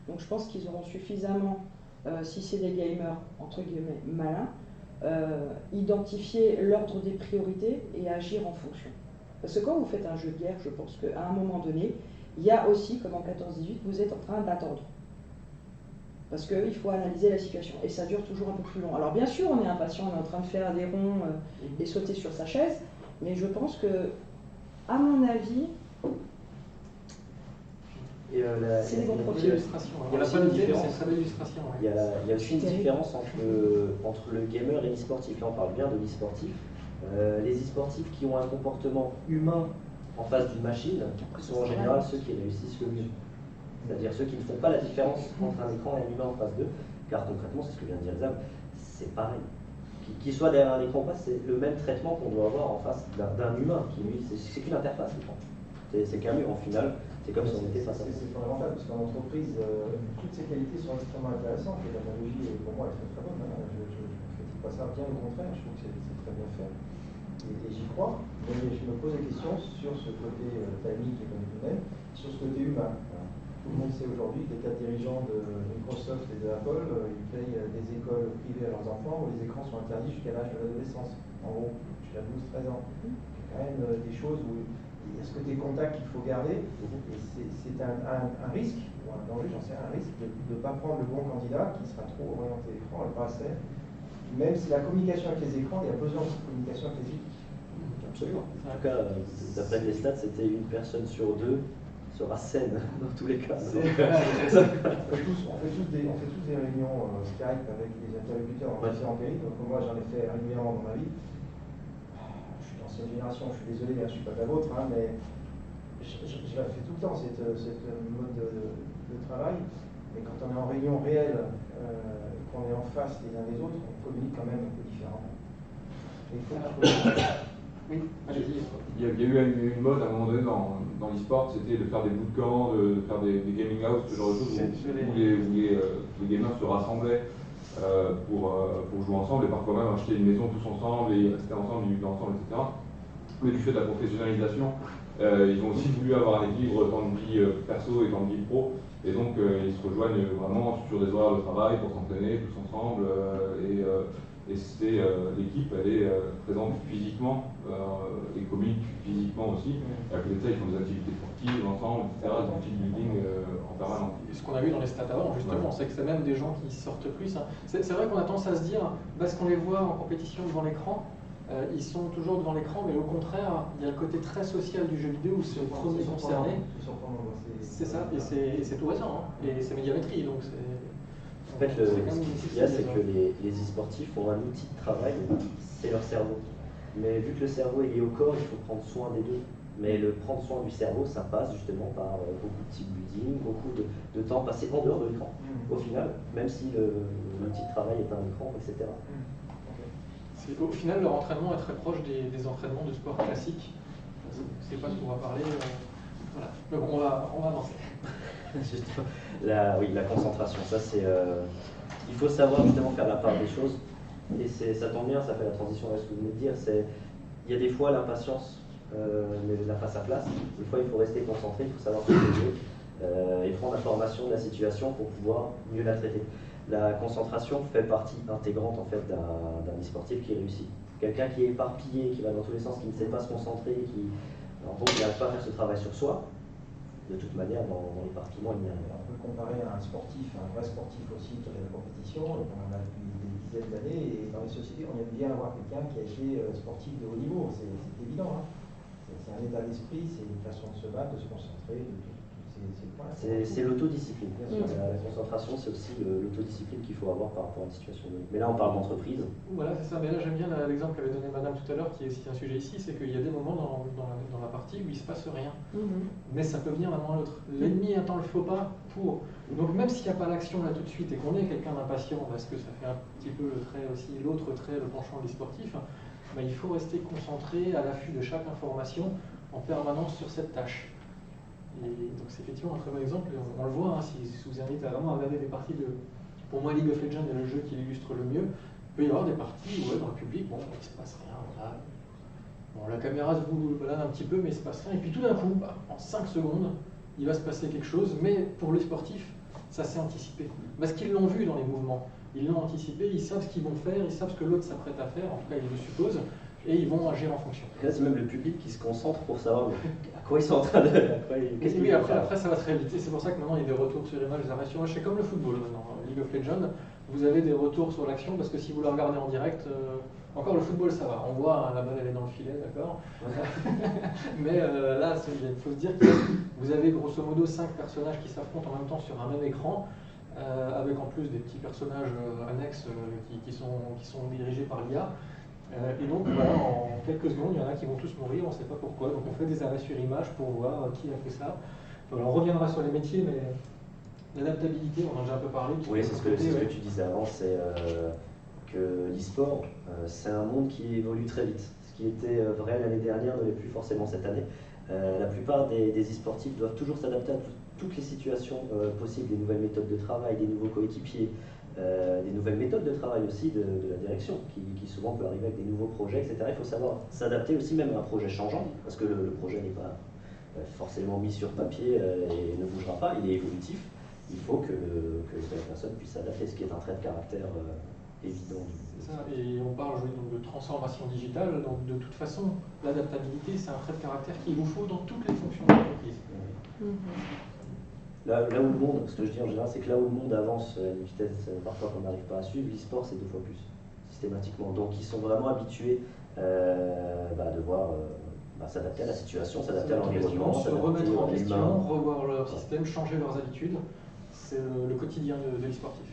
Donc je pense qu'ils auront suffisamment, si c'est des gamers, entre guillemets, malins, identifier l'ordre des priorités et agir en fonction. Parce que quand vous faites un jeu de guerre, je pense qu'à un moment donné, il y a aussi, comme en 14-18, vous êtes en train d'attendre. Parce qu'il faut analyser la situation. Et ça dure toujours un peu plus long. Alors bien sûr, on est impatient, on est en train de faire des ronds et sauter sur sa chaise. Mais je pense que, à mon avis, c'est des bons profils. Il y a pas d'idée, mais c'est une très belle illustration. Il y a aussi une différence entre le gamer et l'e-sportif. Là, on parle bien de l'e-sportif. Les e-sportifs qui ont un comportement humain en face d'une machine sont en général ceux qui réussissent le mieux. C'est-à-dire ceux qui ne font pas la différence entre un écran et un humain en face d'eux, car concrètement, c'est ce que vient de dire Zab, c'est pareil. Qu'il soit derrière un écran ou pas, c'est le même traitement qu'on doit avoir en face d'un humain, qui lui, c'est qu'une interface, l'écran. C'est qu'un mur, en final, c'est comme si on était face à face. C'est fondamental, parce qu'en entreprise, toutes ces qualités sont extrêmement intéressantes, et l'analogie, pour moi, est très très bonne. Hein. Je ne critique pas ça, bien au contraire, je trouve que c'est très bien fait. Et j'y crois, mais je me pose des questions sur ce côté timing qui est comme vous-même, sur ce côté humain. Tout le monde sait aujourd'hui que les 4 dirigeants de Microsoft et de Apple, ils payent des écoles privées à leurs enfants où les écrans sont interdits jusqu'à l'âge de l'adolescence. En gros, jusqu'à 12-13 ans. Il y a quand même des choses où il y a ce côté contact qu'il faut garder. Et c'est un risque, ou un danger, j'en sais un risque, de ne pas prendre le bon candidat qui sera trop orienté écran et pas assez. Même si la communication avec les écrans, il y a besoin de communication avec les équipes. Absolument. En tout cas, d'après les stats, c'était une personne sur 2 sera saine dans tous les cas. On fait tous des réunions Skype avec les interlocuteurs en matière empirique. Donc moi j'en ai fait régulièrement dans ma vie. Je suis d'ancienne génération, je suis désolé, je ne suis pas de la vôtre, hein, mais je la fais tout le temps, cette mode de travail. Mais quand on est en réunion réelle, qu'on est en face les uns des autres, on communique quand même un peu différemment. Et il faut Oui, allez-y. Il y a eu une mode à un moment donné dans l'e-sport, c'était de faire des bootcamps, de faire des gaming house, ce genre de choses où les gamers se rassemblaient pour jouer ensemble et parfois même acheter une maison tous ensemble et rester ensemble, vivre ensemble, etc. Mais du fait de la professionnalisation, ils ont aussi voulu avoir un équilibre temps de vie perso et temps de vie pro. Et donc ils se rejoignent vraiment sur des horaires de travail pour s'entraîner tous ensemble. Et c'est l'équipe, elle est présente physiquement et communique physiquement aussi. Et à côté de ça, ils font des activités sportives ensemble, etc., du team building en permanence. Et ce qu'on a vu dans les stats avant, justement, c'est que c'est même des gens qui sortent plus. Hein. C'est vrai qu'on a tendance à se dire, parce qu'on les voit en compétition devant l'écran, ils sont toujours devant l'écran, mais au contraire, il y a le côté très social du jeu vidéo où c'est le premier concerné. C'est ça, et c'est tout récent, hein. Et c'est médiamétrie, donc c'est. En fait, ce qu'il y a, c'est que les e-sportifs ont un outil de travail, c'est leur cerveau. Mais vu que le cerveau est lié au corps, il faut prendre soin des deux. Mais le prendre soin du cerveau, ça passe justement par beaucoup de team building, beaucoup de temps passé en dehors de l'écran. Au final, même si l'outil de travail est un écran, etc. Au final, leur entraînement est très proche des entraînements de sport classique. C'est pas ce qu'on va parler. Voilà. Donc on va avancer. La concentration, ça c'est. Il faut savoir justement faire la part des choses. Et ça tombe bien, ça fait la transition avec ce que vous venez de dire. Il y a des fois l'impatience la face à place. Des fois il faut rester concentré, il faut savoir se poser et prendre l'information de la situation pour pouvoir mieux la traiter. La concentration fait partie intégrante en fait d'un e-sportif qui réussit. Quelqu'un qui est éparpillé, qui va dans tous les sens, qui ne sait pas se concentrer, qui n'arrive pas à faire ce travail sur soi, de toute manière, dans l'éparpillement, il y a. On peut comparer à un sportif, un vrai sportif aussi qui a de la compétition, on en a depuis des dizaines d'années, et dans les sociétés, on aime bien avoir quelqu'un qui a été sportif de haut niveau, c'est évident. Hein. C'est un état d'esprit, c'est une façon de se battre, de se concentrer, de tous ces points. C'est l'autodiscipline. La concentration, c'est aussi l'autodiscipline qu'il faut avoir par rapport à une situation donnée. Mais là, on parle d'entreprise. Voilà, c'est ça. Mais là, j'aime bien l'exemple qu'avait donné Madame tout à l'heure, qui est aussi un sujet ici, c'est qu'il y a des moments dans la partie où il ne se passe rien. Mais ça peut venir d'un moment à l'autre. L'ennemi attend le faux pas pour. Donc, même s'il n'y a pas l'action là tout de suite et qu'on est quelqu'un d'impatient, parce que ça fait un petit peu le trait aussi, l'autre trait, le penchant des sportifs, bah, il faut rester concentré à l'affût de chaque information en permanence sur cette tâche. Et donc c'est effectivement un très bon exemple, on le voit, hein, si vous invite à vraiment regarder des parties de... Pour moi, League of Legends est le jeu qui l'illustre le mieux. Il peut y avoir des parties où dans le public, bon, il ne se passe rien, voilà. Bon, la caméra se balade un petit peu, mais il ne se passe rien. Et puis tout d'un coup, en 5 secondes, il va se passer quelque chose, mais pour le sportif, Ça s'est anticipé. Parce qu'ils l'ont vu dans les mouvements. Ils l'ont anticipé, ils savent ce qu'ils vont faire, ils savent ce que l'autre s'apprête à faire, en tout cas ils le supposent, et ils vont agir en fonction. Et là, c'est même le public qui se concentre pour savoir à quoi ils sont en train de... Qu'est-ce Oui, qu'ils vont faire. après ça va très vite, et c'est pour ça que maintenant il y a des retours sur image, des arrêts sur image. C'est comme le football maintenant, League of Legends, vous avez des retours sur l'action, parce que si vous la regardez en direct, encore le football ça va, on voit la balle elle est dans le filet, d'accord. Mais là, il faut se dire que vous avez grosso modo 5 personnages qui s'affrontent en même temps sur un même écran, avec en plus des petits personnages annexes qui sont dirigés par l'IA. Et donc voilà, en quelques secondes, il y en a qui vont tous mourir, on ne sait pas pourquoi. Donc on fait des arrêts sur image pour voir qui a fait ça. Voilà, on reviendra sur les métiers, mais l'adaptabilité, on en a déjà un peu parlé. Oui, c'est ce que tu disais avant, c'est que l'e-sport, c'est un monde qui évolue très vite. Ce qui était vrai l'année dernière ne l'est plus forcément cette année. La plupart des e-sportifs doivent toujours s'adapter à toutes les situations possibles, des nouvelles méthodes de travail, des nouveaux coéquipiers, des nouvelles méthodes de travail aussi de la direction, qui souvent peut arriver avec des nouveaux projets, etc. Il faut savoir s'adapter aussi même à un projet changeant, parce que le projet n'est pas forcément mis sur papier et ne bougera pas, il est évolutif. Il faut que la personne puisse s'adapter, ce qui est un trait de caractère évident. C'est ça, et on parle donc de transformation digitale, donc de toute façon, l'adaptabilité, c'est un trait de caractère qu'il vous faut dans toutes les fonctions de l'entreprise. Là où le monde, ce que je dis en général, c'est que là où le monde avance à une vitesse parfois qu'on n'arrive pas à suivre, l'e-sport c'est 2 fois plus, systématiquement. Donc ils sont vraiment habitués à devoir s'adapter à la situation, s'adapter à l'environnement, se remettre en s'adapter question, revoir leur système, changer leurs habitudes. C'est le quotidien de l'e-sportif.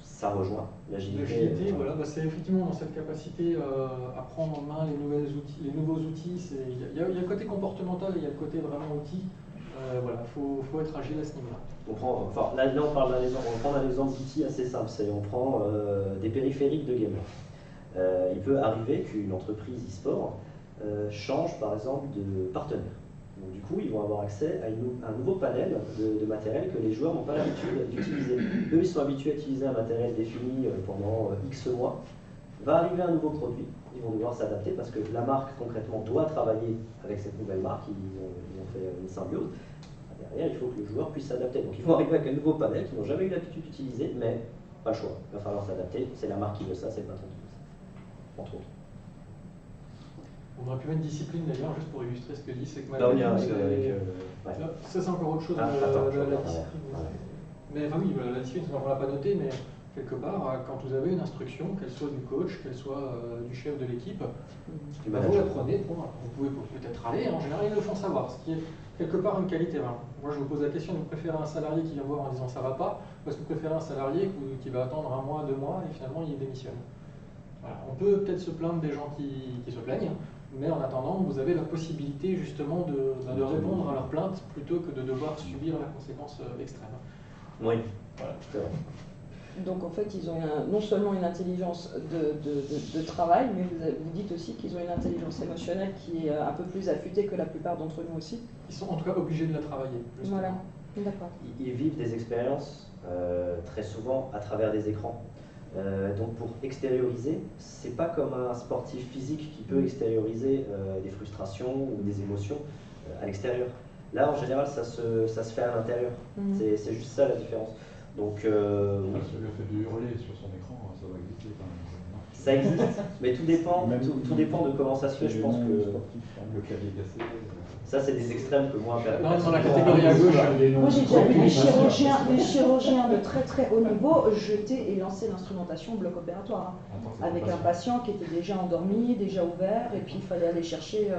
Ça rejoint l'agilité. L'agilité, voilà, c'est effectivement dans cette capacité à prendre en main les nouveaux outils. Il y a le côté comportemental et il y a le côté vraiment outil. Voilà, faut être agile à ce niveau-là. Là, on parle on prend un exemple d'outil assez simple, c'est on prend des périphériques de gamers. Il peut arriver qu'une entreprise e-sport change par exemple de partenaire. Donc, du coup, ils vont avoir accès à un nouveau panel de matériel que les joueurs n'ont pas l'habitude d'utiliser. Eux, ils sont habitués à utiliser un matériel défini pendant X mois. Va arriver un nouveau produit, ils vont devoir s'adapter parce que la marque concrètement doit travailler avec cette nouvelle marque, ils ont fait une symbiose. Derrière, il faut que le joueur puisse s'adapter. Donc ils vont arriver avec un nouveau panel qu'ils n'ont jamais eu l'habitude d'utiliser, mais pas le choix, il va falloir s'adapter. C'est la marque qui veut ça, c'est le patron qui veut ça, entre autres. On aurait pu mettre discipline d'ailleurs, juste pour illustrer ce que dit, c'est que Là, on y a ça c'est encore autre chose de la discipline. Mais enfin oui, la discipline, on ne l'a pas noté, mais quelque part, quand vous avez une instruction, qu'elle soit du coach, qu'elle soit du chef de l'équipe, vous la prenez, vous pouvez peut-être aller, en général ils le font savoir, ce qui est quelque part une qualité. Moi je vous pose la question, vous préférez un salarié qui vient voir en disant ça va pas, ou est-ce que vous préférez un salarié qui va attendre 1 mois, 2 mois, et finalement il démissionne. Voilà. On peut peut-être se plaindre des gens qui se plaignent, mais en attendant, vous avez la possibilité justement de répondre à leurs plaintes plutôt que de devoir subir la conséquence extrême. Oui, voilà. Donc en fait, ils ont non seulement une intelligence de travail, mais vous dites aussi qu'ils ont une intelligence émotionnelle qui est un peu plus affûtée que la plupart d'entre nous aussi. Ils sont en tout cas obligés de la travailler. Justement. Voilà, d'accord. Ils vivent des expériences très souvent à travers des écrans. Donc pour extérioriser, c'est pas comme un sportif physique qui peut extérioriser des frustrations ou des émotions à l'extérieur. Là, en général, ça se fait à l'intérieur. C'est juste ça la différence. Donc, le fait de hurler sur son écran, ça va exister quand même. Ça existe, mais tout dépend de comment ça se fait. Je pense que le clavier cassé. Ça, c'est des extrêmes que moi. Dans la catégorie à gauche. Moi, j'ai déjà vu des chirurgiens de très très haut niveau jeter et lancer l'instrumentation au bloc opératoire, avec un patient qui était déjà endormi, déjà ouvert, et puis il fallait aller chercher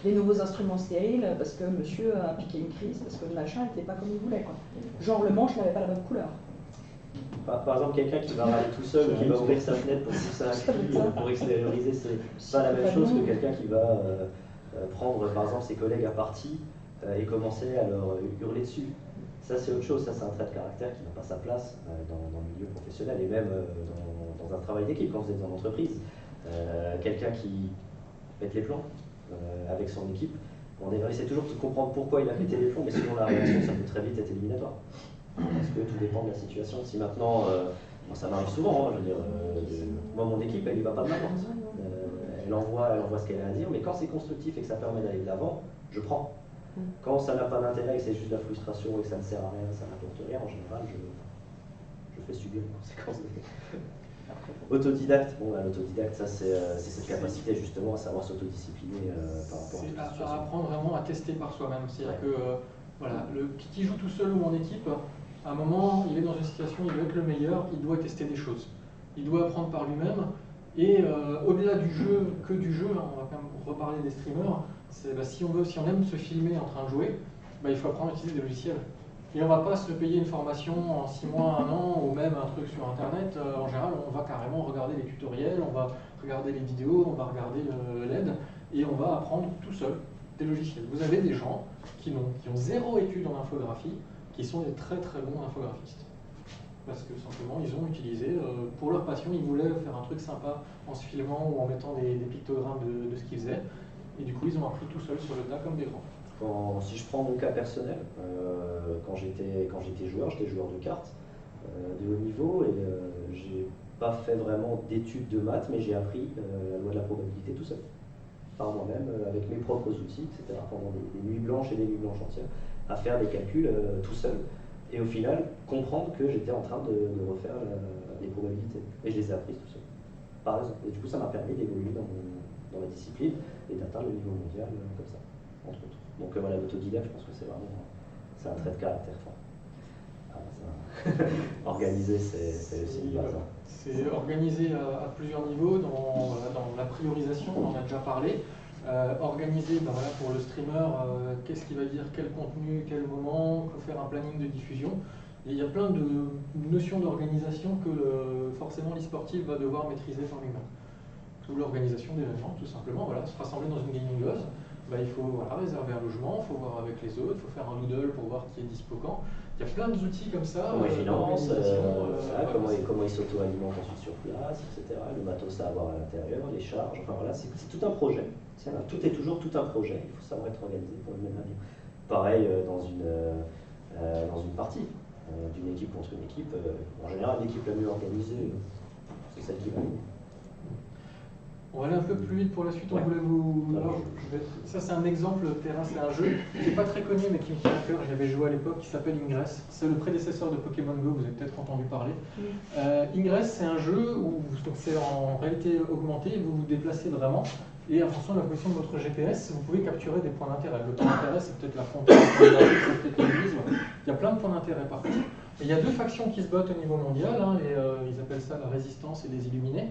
des nouveaux instruments stériles parce que monsieur a piqué une crise, parce que le machin n'était pas comme il voulait, quoi. Genre le manche n'avait pas la bonne couleur. Par exemple, quelqu'un qui va râler tout seul, qui va ouvrir sa fenêtre pour pousser un cri, pour extérioriser, c'est pas la même chose que quelqu'un qui va prendre par exemple ses collègues à partie et commencer à leur hurler dessus. Ça c'est autre chose, ça c'est un trait de caractère qui n'a pas sa place dans le milieu professionnel et même dans un travail d'équipe quand vous êtes en entreprise. Quelqu'un qui pète les plombs avec son équipe, on essaie toujours de comprendre pourquoi il a pété les plombs, mais selon la réaction ça peut très vite être éliminatoire. Parce que tout dépend de la situation. Si maintenant, ça m'arrive souvent, je veux dire, moi mon équipe elle y va pas de n'importe. Elle envoie ce qu'elle a à dire, mais quand c'est constructif et que ça permet d'aller de l'avant, je prends. Quand ça n'a pas d'intérêt et que c'est juste de la frustration et que ça ne sert à rien, ça n'apporte rien, en général, je fais subir les conséquences. Autodidacte, bon, l'autodidacte, ça c'est cette capacité justement à savoir s'autodiscipliner par rapport à toute C'est situation. apprendre vraiment à tester par soi-même. C'est-à-dire Ouais. que voilà, qui joue tout seul ou en équipe, à un moment, il est dans une situation, il veut être le meilleur, il doit tester des choses. Il doit apprendre par lui-même. Et au-delà du jeu, que du jeu, hein, on va quand même reparler des streamers, c'est si on aime se filmer en train de jouer, il faut apprendre à utiliser des logiciels. Et on ne va pas se payer une formation en 6 mois, 1 an, ou même un truc sur Internet. En général, on va carrément regarder les tutoriels, on va regarder les vidéos, on va regarder l'aide, et on va apprendre tout seul des logiciels. Vous avez des gens qui ont 0 études en infographie, qui sont des très très bons infographistes. Parce que simplement, ils ont utilisé, pour leur passion, ils voulaient faire un truc sympa en se filmant ou en mettant des pictogrammes de ce qu'ils faisaient. Et du coup, ils ont appris tout seuls sur le tas comme des grands. Si je prends mon cas personnel, quand j'étais joueur de cartes de haut niveau et j'ai pas fait vraiment d'études de maths, mais j'ai appris la loi de la probabilité tout seul, par moi-même, avec mes propres outils, etc., pendant des nuits blanches et des nuits blanches entières, à faire des calculs tout seul. Et au final, comprendre que j'étais en train de refaire les probabilités. Et je les ai apprises tout seul, par exemple. Et du coup, ça m'a permis d'évoluer dans la discipline et d'atteindre le niveau mondial comme ça, entre autres. Donc voilà, l'autodidacte, je pense que c'est un trait de caractère fort. Organiser, c'est aussi une base. C'est organisé à plusieurs niveaux, dans la priorisation, on en a déjà parlé. Organiser pour le streamer, qu'est-ce qu'il va dire, quel contenu, quel moment, faire un planning de diffusion. Et il y a plein de notions d'organisation que forcément l'e-sportif va devoir maîtriser par lui-même. Ou l'organisation d'événements, tout simplement, se rassembler dans une gaming loge. Il faut réserver un logement, il faut voir avec les autres, il faut faire un doodle pour voir qui est dispo quand. Il y a plein d'outils comme ça. Comment ils financent, comment ils s'auto-alimentent ensuite sur place, etc. Le matos à avoir à l'intérieur, les charges, enfin voilà, c'est tout un projet. Tout est toujours tout un projet, il faut savoir être organisé pour le mener à bien. Pareil dans une partie, d'une équipe contre une équipe, en général l'équipe la mieux organisée, c'est celle qui va gagner. On va aller un peu plus vite pour la suite, on voulait vous... Alors, ça c'est un exemple terrain, c'est un jeu qui n'est pas très connu mais qui me tient à cœur, j'avais joué à l'époque, qui s'appelle Ingress. C'est le prédécesseur de Pokémon Go, vous avez peut-être entendu parler. Ingress, c'est un jeu où c'est en réalité augmentée, vous vous déplacez vraiment, et en fonction de la position de votre GPS, vous pouvez capturer des points d'intérêt. Le point d'intérêt, c'est peut-être la fontaine, c'est peut-être l'église, il y a plein de points d'intérêt partout. Et il y a 2 factions qui se battent au niveau mondial, et ils appellent ça la résistance et les illuminés.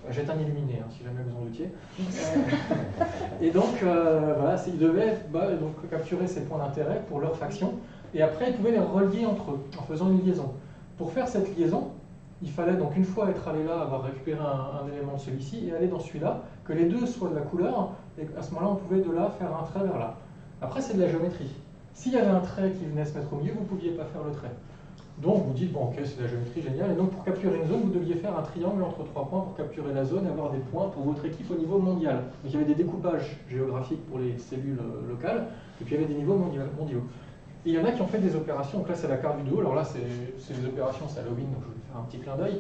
J'étais un illuminé, si jamais vous en doutiez. Et donc, ils devaient capturer ces points d'intérêt pour leur faction, et après, ils pouvaient les relier entre eux, en faisant une liaison. Pour faire cette liaison, il fallait donc une fois être allé là, avoir récupéré un élément de celui-ci, et aller dans celui-là, que les deux soient de la couleur, et à ce moment-là, on pouvait de là faire un trait vers là. Après, c'est de la géométrie. S'il y avait un trait qui venait se mettre au milieu, vous ne pouviez pas faire le trait. Donc vous dites, ok, c'est de la géométrie, génial. Et donc pour capturer une zone, vous deviez faire un triangle entre 3 points pour capturer la zone et avoir des points pour votre équipe au niveau mondial. Donc il y avait des découpages géographiques pour les cellules locales, et puis il y avait des niveaux mondiaux. Et il y en a qui ont fait des opérations, donc là c'est la carte vidéo, alors là c'est des opérations, c'est Halloween, donc je vais faire un petit clin d'œil,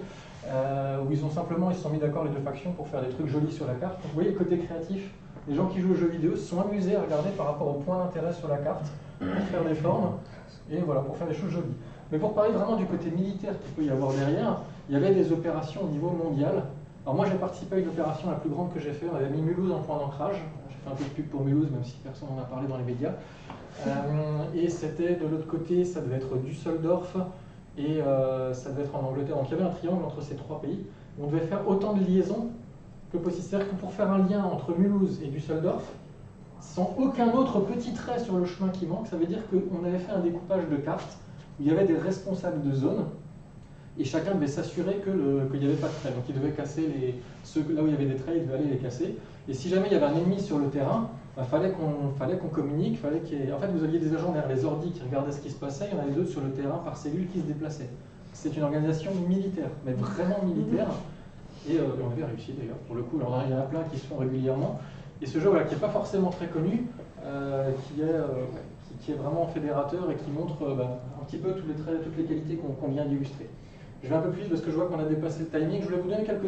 où ils se sont mis d'accord les 2 factions pour faire des trucs jolis sur la carte. Donc vous voyez le côté créatif, les gens qui jouent aux jeux vidéo se sont amusés à regarder par rapport aux points d'intérêt sur la carte, pour faire des formes, et voilà, pour faire des choses jolies. Mais pour parler vraiment du côté militaire qu'il peut y avoir derrière, il y avait des opérations au niveau mondial. Alors moi j'ai participé à une opération la plus grande que j'ai fait, on avait mis Mulhouse en point d'ancrage. J'ai fait un peu de pub pour Mulhouse, même si personne n'en a parlé dans les médias. Et c'était de l'autre côté, ça devait être Düsseldorf, et ça devait être en Angleterre. Donc il y avait un triangle entre ces 3 pays. On devait faire autant de liaisons que possible. C'est-à-dire que pour faire un lien entre Mulhouse et Düsseldorf, sans aucun autre petit trait sur le chemin qui manque, ça veut dire qu'on avait fait un découpage de cartes, il y avait des responsables de zone, et chacun devait s'assurer qu'il n'y avait pas de traits. Donc il devait casser là où il y avait des traits, il devait aller les casser. Et si jamais il y avait un ennemi sur le terrain, fallait qu'on communique, en fait vous aviez des agents derrière les ordis qui regardaient ce qui se passait, il y en avait d'autres sur le terrain par cellule qui se déplaçaient. C'est une organisation militaire, mais vraiment militaire, et on avait réussi d'ailleurs, pour le coup. Alors il y en a plein qui se font régulièrement, et ce jeu qui n'est pas forcément très connu, qui est vraiment fédérateur et qui montre un petit peu tous les traits, toutes les qualités qu'on vient d'illustrer. Je vais un peu plus vite parce que je vois qu'on a dépassé le timing. Je voulais vous donner quelques